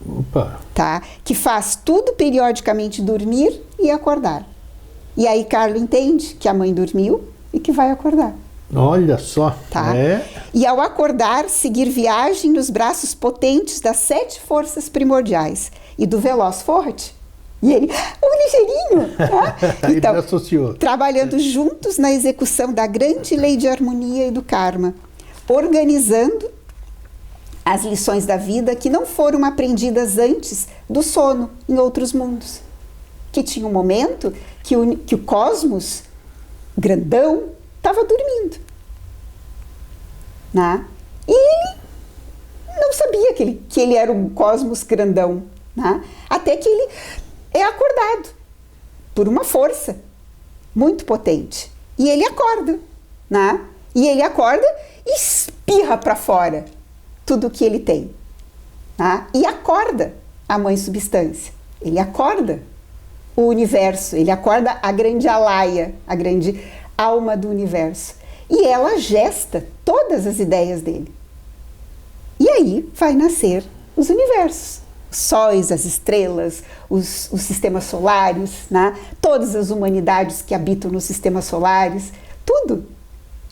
Opa. tá? Que faz tudo periodicamente dormir e acordar. E aí Carlo entende que a mãe dormiu e que vai acordar. Olha só. Tá? É. E ao acordar, seguir viagem nos braços potentes das 7 forças primordiais e do veloz forte. E ele, ligeirinho! Tá? Então, Ele associou. trabalhando juntos na execução da grande lei de harmonia e do karma, organizando as lições da vida que não foram aprendidas antes do sono em outros mundos. Que tinha um momento que o cosmos grandão estava dormindo, né? E ele não sabia que ele era um cosmos grandão, né? Até que ele é acordado por uma força muito potente. E ele acorda, né? E ele acorda e espirra para fora tudo o que ele tem, né? E acorda a mãe substância, ele acorda o universo, ele acorda a grande Alaya, a grande alma do universo. E ela gesta todas as ideias dele. E aí vai nascer os universos. Os sóis, as estrelas, os sistemas solares, né? Todas as humanidades que habitam nos sistemas solares, tudo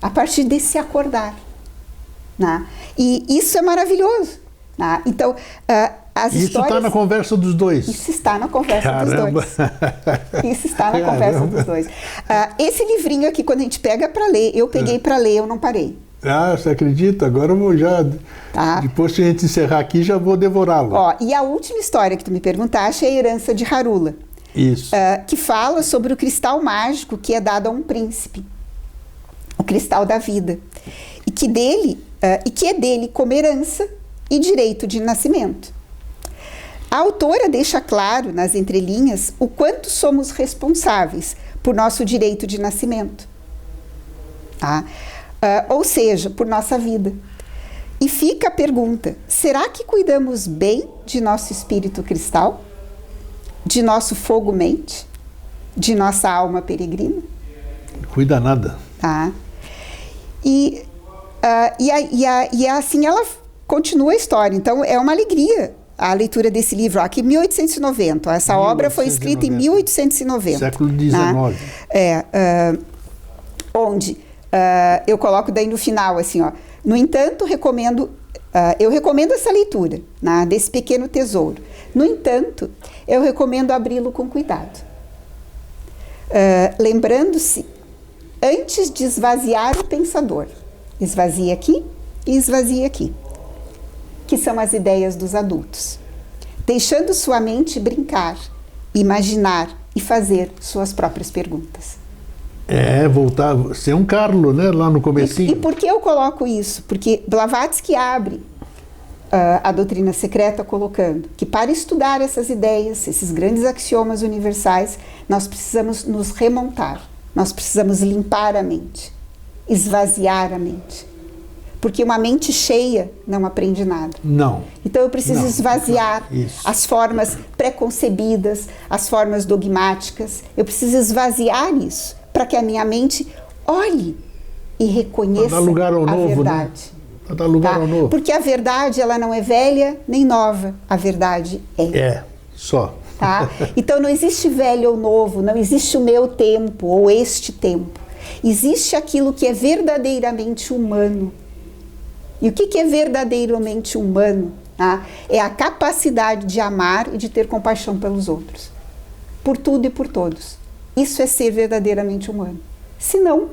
a partir desse acordar, né? E isso é maravilhoso, né? Então, as Isso histórias... está na conversa dos dois. Isso está na conversa Caramba. dos dois. Isso está na conversa dos dois. Esse livrinho aqui, quando a gente pega para ler, eu peguei para ler, eu não parei. Ah, você acredita? Agora eu vou já... Tá. Depois que a gente encerrar aqui, já vou devorá-lo. Ó, e a última história que tu me perguntaste é a herança de Harula. Isso. Que fala sobre o cristal mágico que é dado a um príncipe. O cristal da vida. E que é dele como herança e direito de nascimento. A autora deixa claro, nas entrelinhas, o quanto somos responsáveis por nosso direito de nascimento. Tá? Ou seja, por nossa vida. E fica a pergunta, será que cuidamos bem de nosso espírito cristal? De nosso fogo-mente? De nossa alma peregrina? Cuida nada. Tá? E assim ela continua a história. Então, é uma alegria a leitura desse livro. Aqui, 1890. Essa obra foi escrita em 1890. Século XIX. Né? Onde eu coloco daí no final, assim, ó. No entanto, eu recomendo essa leitura, né, desse pequeno tesouro. No entanto, eu recomendo abri-lo com cuidado. Lembrando-se, antes de esvaziar o pensador. Esvazia aqui e esvazia aqui. Que são as ideias dos adultos. Deixando sua mente brincar, imaginar e fazer suas próprias perguntas. Voltar, ser um Carlo, né, lá no comecinho. E por que eu coloco isso? Porque Blavatsky abre a doutrina secreta colocando que para estudar essas ideias, esses grandes axiomas universais, nós precisamos nos remontar, nós precisamos limpar a mente, esvaziar a mente. Porque uma mente cheia não aprende nada. Não. Então eu preciso esvaziar as formas preconcebidas, as formas dogmáticas. Eu preciso esvaziar isso para que a minha mente olhe e reconheça dar lugar ao novo, verdade. Né? Para dar lugar ao novo. Porque a verdade, ela não é velha nem nova. A verdade é. Só. Tá? Então não existe velho ou novo, não existe o meu tempo ou este tempo. Existe aquilo que é verdadeiramente humano. E o que é verdadeiramente humano? Tá? É a capacidade de amar e de ter compaixão pelos outros. Por tudo e por todos. Isso é ser verdadeiramente humano. Senão,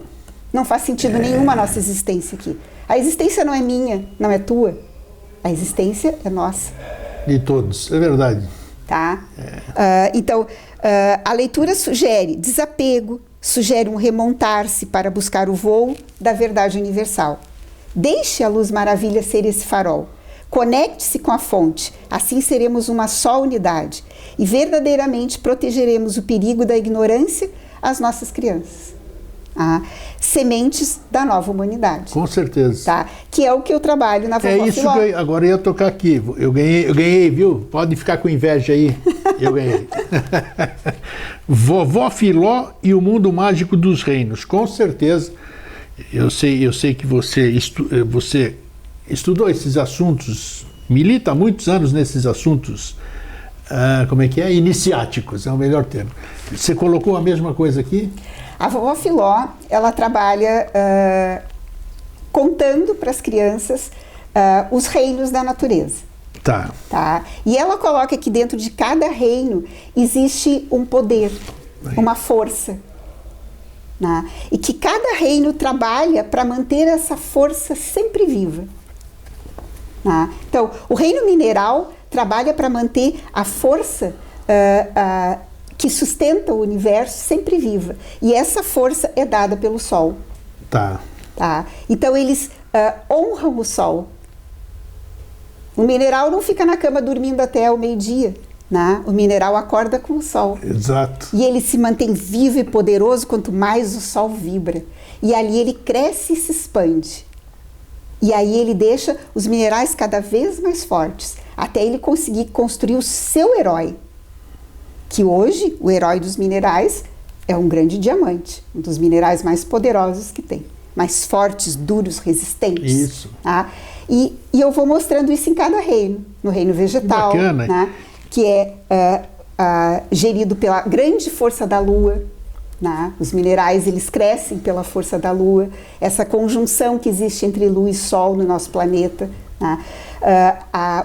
não faz sentido nenhum a nossa existência aqui. A existência não é minha, não é tua. A existência é nossa. De todos, é verdade. Tá? Então, a leitura sugere desapego, sugere um remontar-se para buscar o voo da verdade universal. Deixe a luz maravilha ser esse farol. Conecte-se com a fonte, assim seremos uma só unidade e verdadeiramente protegeremos o perigo da ignorância às nossas crianças. Sementes da nova humanidade. Com certeza. Tá? Que é o que eu trabalho na Vovó isso Filó. que agora eu ia tocar aqui. Eu ganhei, viu? Pode ficar com inveja aí. Eu ganhei. Vovó Filó e o Mundo Mágico dos Reinos. Com certeza. Eu sei que você estudou esses assuntos, milita há muitos anos nesses assuntos, como é que é? Iniciáticos, é o melhor termo. Você colocou a mesma coisa aqui? A Vovó Filó, ela trabalha contando para as crianças os reinos da natureza. Tá? E ela coloca que dentro de cada reino existe um poder, uma força. Né? E que cada reino trabalha para manter essa força sempre viva. Né? Então, o reino mineral trabalha para manter a força que sustenta o universo sempre viva. E essa força é dada pelo Sol. Tá. Então, eles honram o Sol. O mineral não fica na cama dormindo até o meio-dia. Né? O mineral acorda com o Sol. Exato. E ele se mantém vivo e poderoso quanto mais o Sol vibra. E ali ele cresce e se expande. E aí ele deixa os minerais cada vez mais fortes, até ele conseguir construir o seu herói. Que hoje, o herói dos minerais é um grande diamante, um dos minerais mais poderosos que tem. Mais fortes, duros, resistentes. Isso. Tá? E eu vou mostrando isso em cada reino. No reino vegetal, bacana, né? Que é gerido pela grande força da Lua. Né? Os minerais, eles crescem pela força da Lua. Essa conjunção que existe entre Lua e Sol no nosso planeta. Né?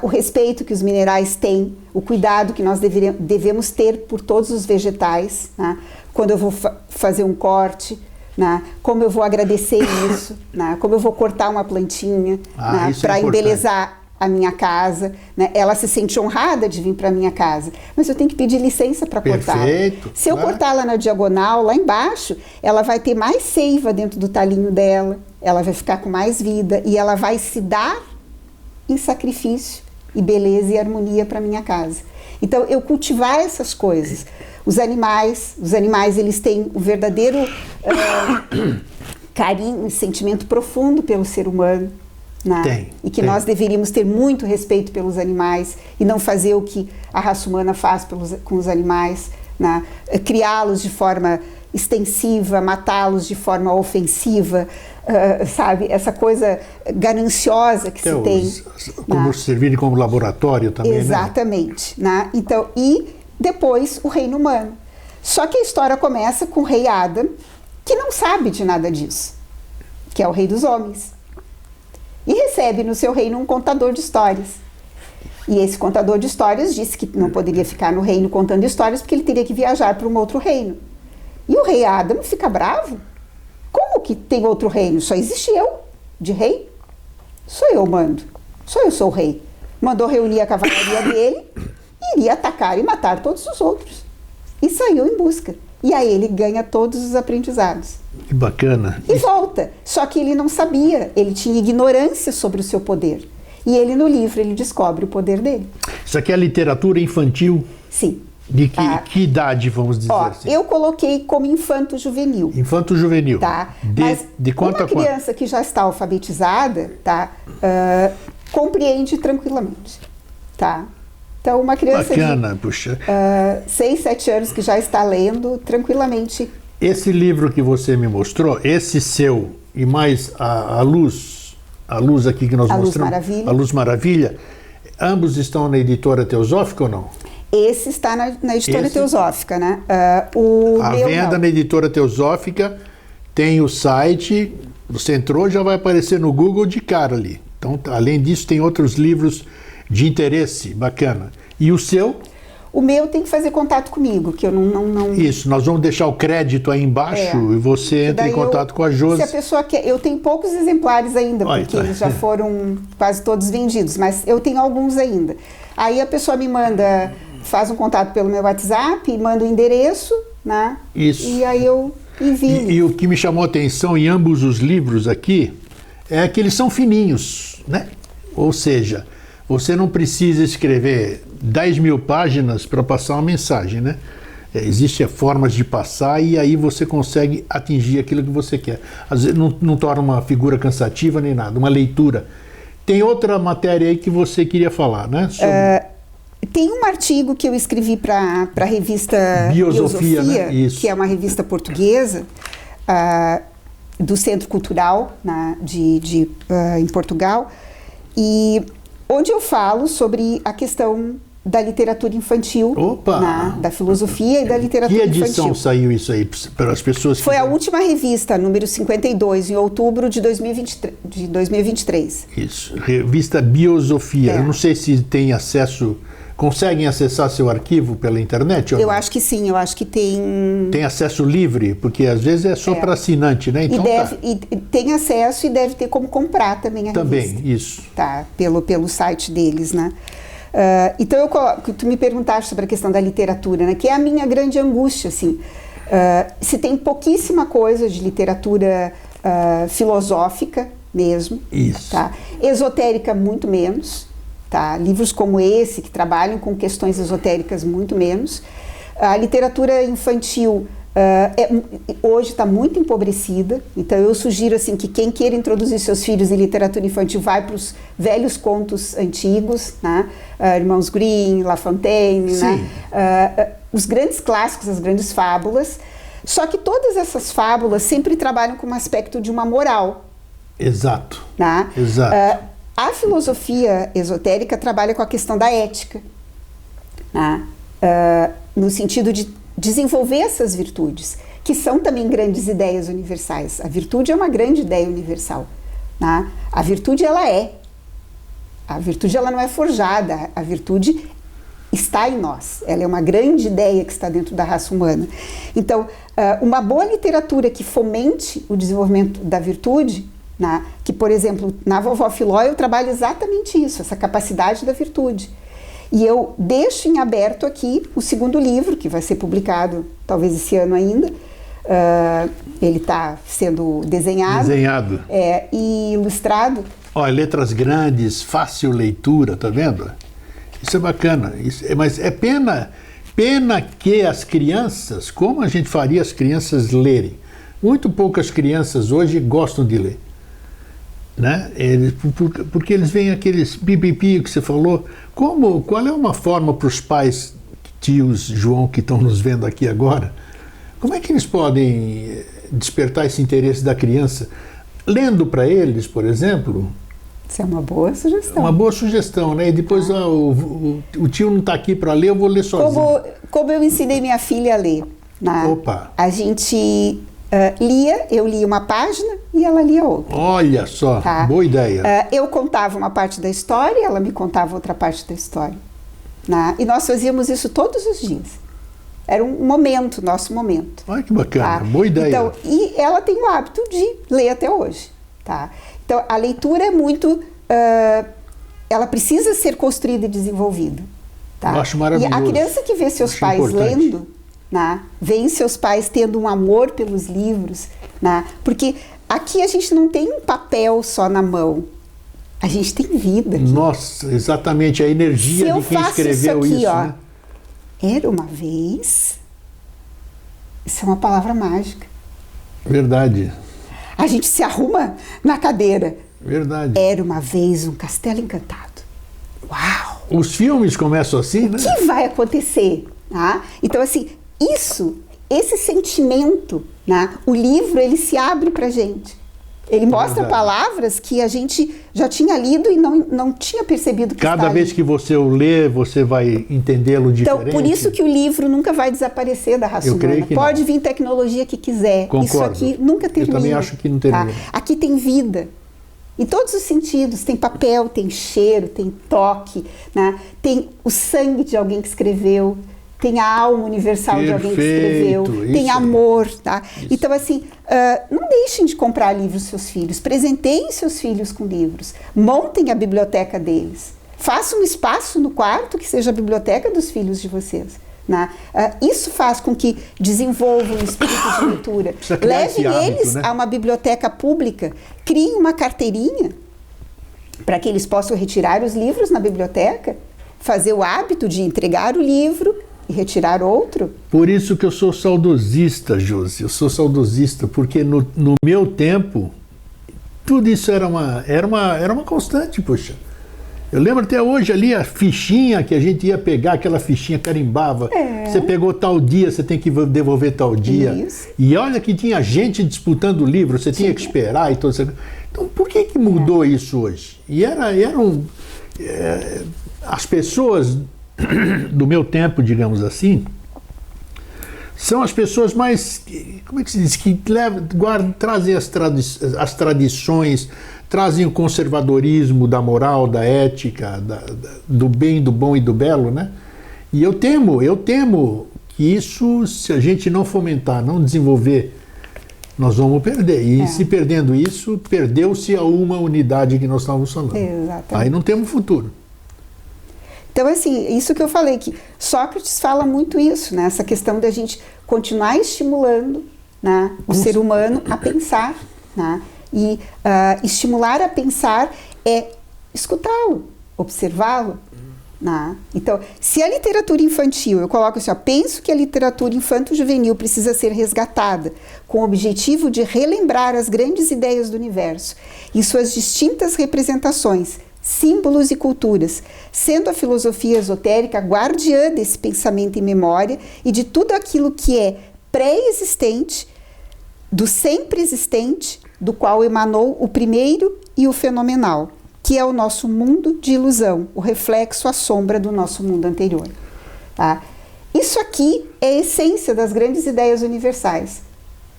O respeito que os minerais têm, o cuidado que nós devemos ter por todos os vegetais. Né? Quando eu vou fazer um corte, né? Como eu vou agradecer isso, né? Como eu vou cortar uma plantinha, né? Para embelezar a minha casa, né? Ela se sente honrada de vir para a minha casa, mas eu tenho que pedir licença para cortar. Se eu cortá-la na diagonal, lá embaixo, ela vai ter mais seiva dentro do talinho dela, ela vai ficar com mais vida e ela vai se dar em sacrifício e beleza e harmonia para a minha casa. Então, eu cultivar essas coisas. Os animais eles têm um verdadeiro carinho e sentimento profundo pelo ser humano. Né? E que nós deveríamos ter muito respeito pelos animais e não fazer o que a raça humana faz com os animais, né? Criá-los de forma extensiva, matá-los de forma ofensiva, sabe? Essa coisa gananciosa que se tem. Como servirem como laboratório também, exatamente. Né? Então, e depois o reino humano. Só que a história começa com o rei Adam, que não sabe de nada disso, que é o rei dos homens. E recebe no seu reino um contador de histórias. E esse contador de histórias disse que não poderia ficar no reino contando histórias porque ele teria que viajar para um outro reino. E o rei Adam fica bravo. Como que tem outro reino? Só existe eu de rei? Só eu mando. Só eu sou o rei. Mandou reunir a cavalaria dele e iria atacar e matar todos os outros. E saiu em busca. E aí ele ganha todos os aprendizados. Que bacana. E volta. Só que ele não sabia, ele tinha ignorância sobre o seu poder. E ele no livro, ele descobre o poder dele. Isso aqui é literatura infantil? Sim. De que idade, vamos dizer assim? Eu coloquei como infanto-juvenil. Infanto-juvenil. Tá? Mas de quanto a quanto? Uma criança que já está alfabetizada, tá? Compreende tranquilamente. Tá? Então, uma criança bacana, de puxa. 6, 7 anos que já está lendo tranquilamente. Esse livro que você me mostrou, esse seu e mais a luz aqui que nós mostramos, Luz Maravilha. A Luz Maravilha, ambos estão na editora Teosófica ou não? Esse está na editora Teosófica, né? A venda na editora Teosófica tem o site, você entrou, já vai aparecer no Google de cara ali. Então, além disso, tem outros livros de interesse, bacana. E o seu? O meu tem que fazer contato comigo, que eu não... Isso, nós vamos deixar o crédito aí embaixo e você entra em contato com a Josi. Se a pessoa quer... Eu tenho poucos exemplares ainda, porque eles já foram quase todos vendidos, mas eu tenho alguns ainda. Aí a pessoa me manda, faz um contato pelo meu WhatsApp, manda o endereço, né? Isso. E aí eu envio. E o que me chamou a atenção em ambos os livros aqui é que eles são fininhos, né? Ou seja, você não precisa escrever 10 mil páginas para passar uma mensagem, né? Existem formas de passar e aí você consegue atingir aquilo que você quer. Às vezes não torna uma figura cansativa nem nada, uma leitura. Tem outra matéria aí que você queria falar, né? Tem um artigo que eu escrevi para a revista Biosofia, né? Que é uma revista portuguesa, do Centro Cultural em Portugal, e onde eu falo sobre a questão da literatura infantil, da filosofia e da literatura infantil. Que edição saiu isso aí para as pessoas que... Foi a última revista, número 52, em outubro de 2023. Isso, revista Biosofia. Eu não sei se tem acesso... Conseguem acessar seu arquivo pela internet? Eu acho que sim, eu acho que tem... Tem acesso livre? Porque às vezes é só para assinante, né? Então, e tem acesso e deve ter como comprar também a revista. Também, isso. Tá, pelo site deles, né? Então, tu me perguntaste sobre a questão da literatura, né? Que é a minha grande angústia, assim. Se tem pouquíssima coisa de literatura filosófica mesmo. Isso. Tá? Esotérica, muito menos. Tá? Livros como esse, que trabalham com questões esotéricas, muito menos. A literatura infantil hoje está muito empobrecida, então eu sugiro assim, que quem queira introduzir seus filhos em literatura infantil vai para os velhos contos antigos, né? Irmãos Grimm, La Fontaine, né? Os grandes clássicos, as grandes fábulas, só que todas essas fábulas sempre trabalham com um aspecto de uma moral. Exato. Né? Exato. A filosofia esotérica trabalha com a questão da ética, né? No sentido de desenvolver essas virtudes, que são também grandes ideias universais. A virtude é uma grande ideia universal. Né? A virtude, ela é. A virtude, ela não é forjada. A virtude está em nós. Ela é uma grande ideia que está dentro da raça humana. Então, uma boa literatura que fomente o desenvolvimento da virtude, né? Que, por exemplo, na Vovó Filó eu trabalho exatamente isso, essa capacidade da virtude. E eu deixo em aberto aqui o segundo livro, que vai ser publicado talvez esse ano ainda. Ele está sendo desenhado. E ilustrado. Olha, letras grandes, fácil leitura, tá vendo? Isso é bacana. Mas é pena que as crianças, como a gente faria as crianças lerem? Muito poucas crianças hoje gostam de ler. Né? Porque eles veem aqueles pipipi que você falou. Qual é uma forma para os pais, tios, João, que estão nos vendo aqui agora, como é que eles podem despertar esse interesse da criança? Lendo para eles, por exemplo. Isso é uma boa sugestão. Uma boa sugestão, né? E depois o tio não está aqui para ler, eu vou ler sozinho. Como eu ensinei minha filha a ler. Né? Opa! A gente... eu lia uma página e ela lia outra. Olha só, tá? Boa ideia. Eu contava uma parte da história e ela me contava outra parte da história. Né? E nós fazíamos isso todos os dias. Era um momento, nosso momento. Olha que bacana, tá? Boa ideia. Então, e ela tem o hábito de ler até hoje. Tá? Então, a leitura é muito... ela precisa ser construída e desenvolvida. Tá? Eu acho maravilhoso. E a criança que vê seus pais lendo... Né? Vem seus pais tendo um amor pelos livros, né? Porque aqui a gente não tem um papel só na mão, a gente tem vida aqui. Nossa, exatamente, a energia de quem escreveu isso. Ó, né? Era uma vez, isso é uma palavra mágica. Verdade. A gente se arruma na cadeira. Verdade. Era uma vez um castelo encantado. Uau! Os filmes começam assim, né? O que vai acontecer? Tá? Então, assim, esse sentimento, né? O livro, ele se abre pra gente. Ele mostra palavras que a gente já tinha lido e não tinha percebido que Cada vez que você o lê, você vai entendê-lo diferente. Então, por isso que o livro nunca vai desaparecer da raça humana. Pode vir tecnologia que quiser. Concordo. Isso aqui nunca termina. Eu também acho que não termina. Tá? Aqui tem vida. Em todos os sentidos. Tem papel, tem cheiro, tem toque, né? Tem o sangue de alguém que escreveu. Tem a alma universal de alguém que escreveu, tem amor, tá? Então, assim, não deixem de comprar livros seus filhos, presenteiem seus filhos com livros, montem a biblioteca deles, façam um espaço no quarto que seja a biblioteca dos filhos de vocês. Né? Isso faz com que desenvolvam um espírito de leitura, levem eles a uma biblioteca pública, criem uma carteirinha para que eles possam retirar os livros na biblioteca, fazer o hábito de entregar o livro, e retirar outro. Por isso que eu sou saudosista, Josi. Eu sou saudosista, porque no meu tempo, tudo isso era uma constante, poxa. Eu lembro até hoje ali a fichinha que a gente ia pegar, aquela fichinha carimbava. Você pegou tal dia, você tem que devolver tal dia. Isso. E olha que tinha gente disputando o livro, você tinha que esperar e tudo isso. Então por que mudou isso hoje? E as pessoas do meu tempo, digamos assim, são as pessoas mais, como é que se diz, que trazem as tradições, trazem o conservadorismo da moral, da ética, do bem, do bom e do belo, né? E eu temo que isso, se a gente não fomentar, não desenvolver, nós vamos perder. E se perdendo isso, perdeu-se a uma unidade que nós estávamos falando. Exatamente. Aí não temos futuro. Então, assim, isso que eu falei, que Sócrates fala muito isso, né? Essa questão da gente continuar estimulando, né, o ser humano a pensar, né? E estimular a pensar é escutá-lo, observá-lo. Né? Então, se a literatura infantil, eu coloco assim, penso que a literatura infanto-juvenil precisa ser resgatada com o objetivo de relembrar as grandes ideias do universo e suas distintas representações, símbolos e culturas, sendo a filosofia esotérica guardiã desse pensamento e memória e de tudo aquilo que é pré-existente, do sempre existente, do qual emanou o primeiro e o fenomenal, que é o nosso mundo de ilusão, o reflexo, a sombra do nosso mundo anterior. Tá? Isso aqui é a essência das grandes ideias universais.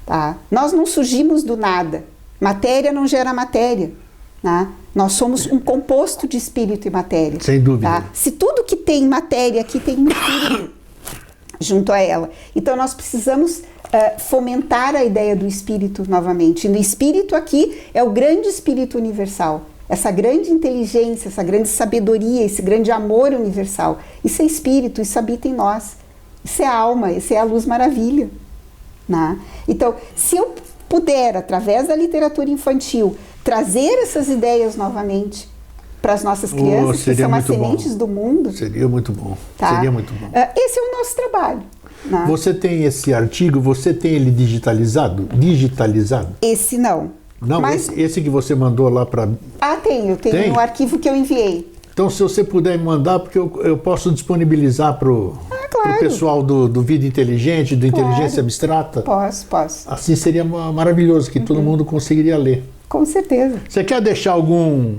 Tá? Nós não surgimos do nada. Matéria não gera matéria. Tá? Nós somos um composto de espírito e matéria. Sem dúvida. Tá? Se tudo que tem matéria aqui tem um espírito junto a ela. Então nós precisamos fomentar a ideia do espírito novamente. E no espírito aqui é o grande espírito universal. Essa grande inteligência, essa grande sabedoria, esse grande amor universal. Isso é espírito, isso habita em nós. Isso é alma, isso é a luz maravilha. Né? Então, se eu puder, através da literatura infantil, trazer essas ideias novamente para as nossas crianças, que são as sementes do mundo. Seria muito bom. Tá? Seria muito bom. Esse é o nosso trabalho. Né? Você tem esse artigo, você tem ele digitalizado? Esse não. Não, mas esse que você mandou lá para... tenho. Tem um arquivo que eu enviei. Então, se você puder me mandar, porque eu posso disponibilizar para o pessoal do Vida Inteligente, do Inteligência Abstrata. Posso. Assim seria maravilhoso, que todo mundo conseguiria ler. Com certeza. Você quer deixar algum...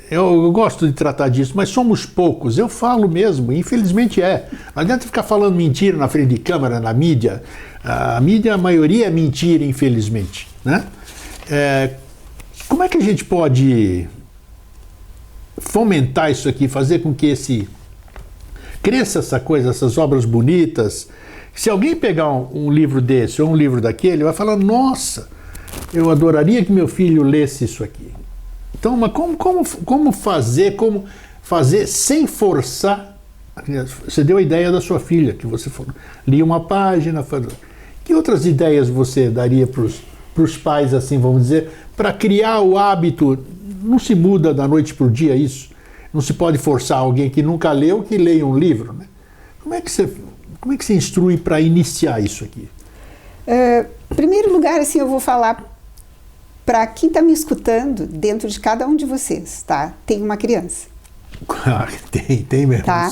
Eu gosto de tratar disso, mas somos poucos. Eu falo mesmo, infelizmente é. Não adianta ficar falando mentira na frente de câmera, na mídia. A mídia, a maioria é mentira, infelizmente. Né? Como é que a gente pode fomentar isso aqui, fazer com que cresça essa coisa, essas obras bonitas? Se alguém pegar um livro desse ou um livro daquele, vai falar, nossa, eu adoraria que meu filho lesse isso aqui. Então, mas como fazer sem forçar? Você deu a ideia da sua filha, que você lia uma página. Que outras ideias você daria para os pais, assim, vamos dizer, para criar o hábito? Não se muda da noite para o dia isso. Não se pode forçar alguém que nunca leu que leia um livro. Né? Como é que você instrui para iniciar isso aqui? Em primeiro lugar, assim, eu vou falar para quem está me escutando, dentro de cada um de vocês, tá? Tem uma criança. Tem mesmo. Tá?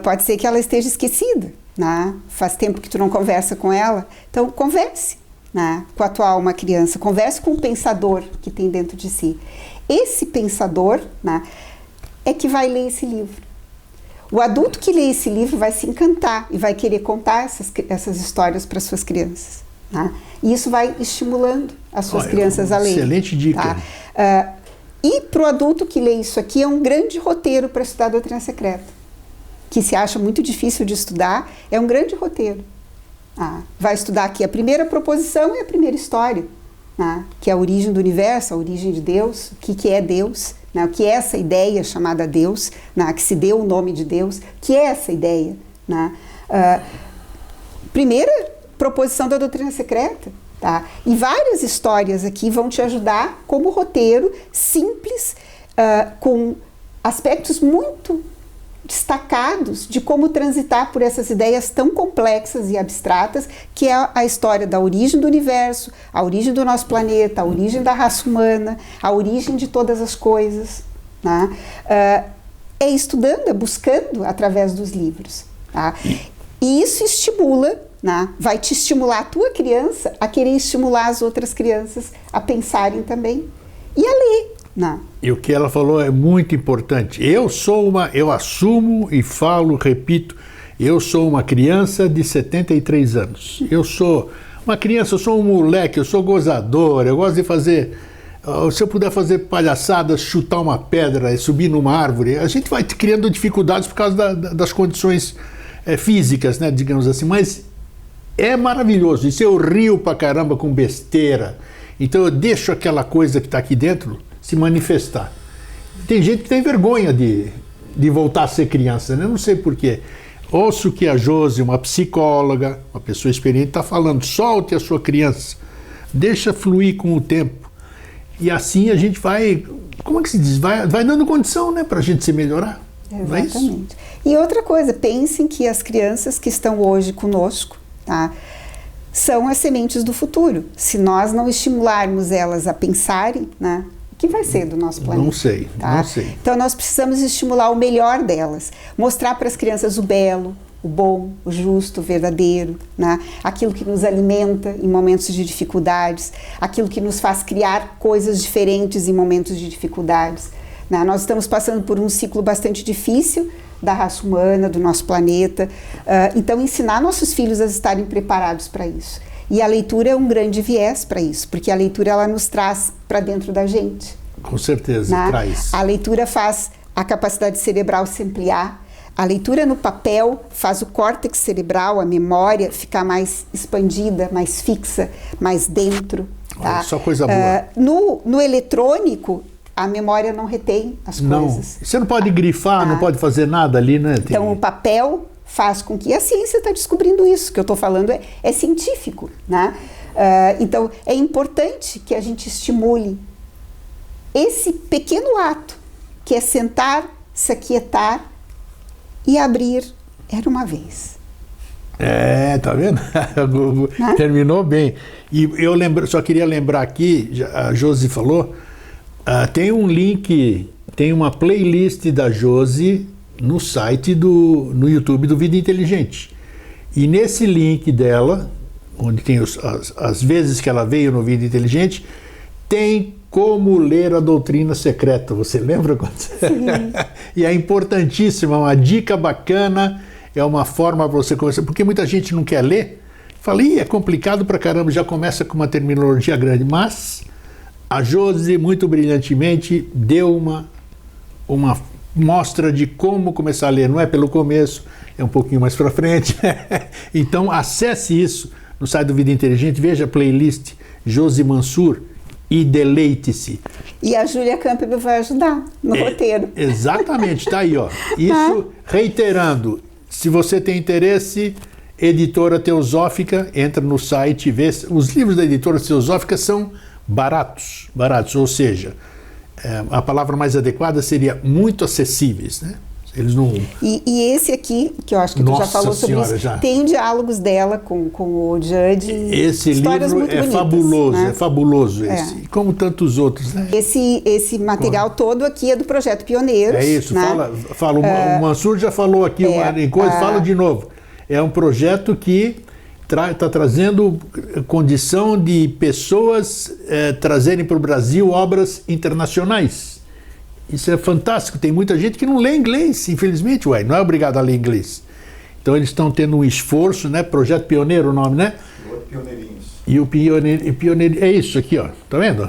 Pode ser que ela esteja esquecida, né? Faz tempo que tu não conversa com ela. Então, converse, né, com a tua alma criança. Converse com o pensador que tem dentro de si. Esse pensador, né, é que vai ler esse livro. O adulto que lê esse livro vai se encantar e vai querer contar essas histórias para suas crianças. Tá? E isso vai estimulando as suas crianças a ler. Excelente dica. Tá? E para o adulto que lê isso aqui, é um grande roteiro para estudar a doutrina secreta, que se acha muito difícil de estudar, é um grande roteiro. Vai estudar aqui a primeira proposição e a primeira história, né? Que é a origem do universo, a origem de Deus, o que é Deus, né? O que é essa ideia chamada Deus, né? Que se deu o nome de Deus, o que é essa ideia, né? Primeira proposição da doutrina secreta, tá? E várias histórias aqui vão te ajudar como roteiro simples, com aspectos muito destacados de como transitar por essas ideias tão complexas e abstratas, que é a história da origem do universo, a origem do nosso planeta, a origem da raça humana, a origem de todas as coisas, né? É estudando, é buscando através dos livros, tá? E isso estimula, né? Vai te estimular a tua criança a querer estimular as outras crianças a pensarem também e a ler, né? E o que ela falou é muito importante. Eu assumo e falo, repito, eu sou uma criança de 73 anos. Eu sou uma criança, eu sou um moleque, eu sou gozador, eu gosto de fazer... Se eu puder fazer palhaçadas, chutar uma pedra e subir numa árvore, a gente vai criando dificuldades por causa das condições físicas, né, digamos assim, mas é maravilhoso. Isso eu rio pra caramba com besteira. Então eu deixo aquela coisa que está aqui dentro se manifestar. Tem gente que tem vergonha de voltar a ser criança, né? Eu não sei porquê. Ouço que a Josi, uma psicóloga, uma pessoa experiente, está falando, solte a sua criança, deixa fluir com o tempo. E assim a gente vai, como é que se diz? Vai dando condição, né, para a gente se melhorar. Não é isso? Exatamente. E outra coisa, pensem que as crianças que estão hoje conosco, tá, são as sementes do futuro. Se nós não estimularmos elas a pensarem, né, o que vai ser do nosso planeta? Não sei, tá? não sei. Então nós precisamos estimular o melhor delas, mostrar para as crianças o belo, o bom, o justo, o verdadeiro, né? Aquilo que nos alimenta em momentos de dificuldades, aquilo que nos faz criar coisas diferentes em momentos de dificuldades, né? Nós estamos passando por um ciclo bastante difícil da raça humana, do nosso planeta, então ensinar nossos filhos a estarem preparados para isso. E a leitura é um grande viés para isso, porque a leitura ela nos traz para dentro da gente. Com certeza, né? Traz. A leitura faz a capacidade cerebral se ampliar. A leitura no papel faz o córtex cerebral, a memória, ficar mais expandida, mais fixa, mais dentro. Tá? Olha, só coisa boa. No eletrônico, a memória não retém as coisas. Você não pode grifar, não pode fazer nada ali, né? Então, o papel faz com que... A ciência está descobrindo isso, que eu estou falando é científico, né? Então, é importante que a gente estimule esse pequeno ato, que é sentar, se aquietar e abrir Era Uma Vez. Tá vendo? Terminou bem. E eu só queria lembrar aqui, a Josi falou, tem um link, tem uma playlist da Josi no site no YouTube do Vida Inteligente. E nesse link dela, onde tem as vezes que ela veio no Vida Inteligente, tem como ler a doutrina secreta. Você lembra? Sim. E é importantíssima, uma dica bacana, é uma forma para você começar, porque muita gente não quer ler, fala, é complicado pra caramba, já começa com uma terminologia grande, mas a Josi, muito brilhantemente, deu uma mostra de como começar a ler, não é pelo começo, é um pouquinho mais para frente. Então acesse isso no site do Vida Inteligente, veja a playlist Josi Mansur e deleite-se. E a Júlia Campbell vai ajudar no roteiro. Exatamente, tá aí, ó. Isso, reiterando, se você tem interesse, Editora Teosófica, entra no site e vê. Os livros da Editora Teosófica são baratos, ou seja, a palavra mais adequada seria muito acessíveis, né? Eles não... E esse aqui, que eu acho que tu já falou sobre isso, tem diálogos dela com o Judge. Esse livro é bonitas, fabuloso, né? É fabuloso esse, como tantos outros, né? Esse material todo aqui é do Projeto Pioneiros. É isso, né? o Mansur já falou aqui em coisa, fala de novo. É um projeto que está trazendo condição de pessoas trazerem para o Brasil obras internacionais. Isso é fantástico, tem muita gente que não lê inglês, infelizmente, não é obrigado a ler inglês. Então eles estão tendo um esforço, né? Projeto Pioneiro o nome, né? Pioneirinhos. E o Pioneirinho, é isso aqui, ó, tá vendo?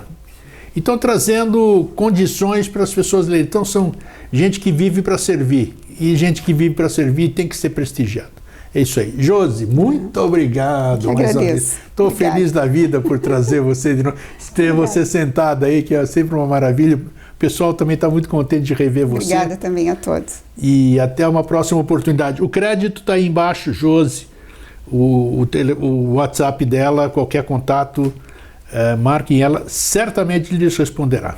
E estão trazendo condições para as pessoas lerem. Então são gente que vive para servir, e gente que vive para servir tem que ser prestigiado. É isso aí. Josi, muito obrigado. Estou feliz da vida por trazer você de novo, ter você sentada aí, que é sempre uma maravilha. O pessoal também está muito contente de rever você. Obrigada também a todos. E até uma próxima oportunidade. O crédito está aí embaixo, Josi, o WhatsApp dela, qualquer contato, marquem ela, certamente lhes responderá.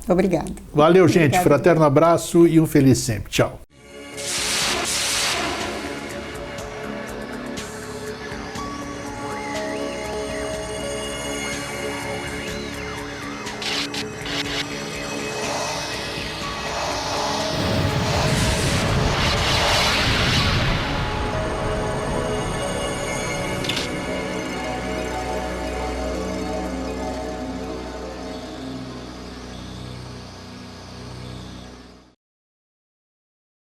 Obrigada. Valeu, gente. Fraterno abraço e um feliz sempre. Tchau.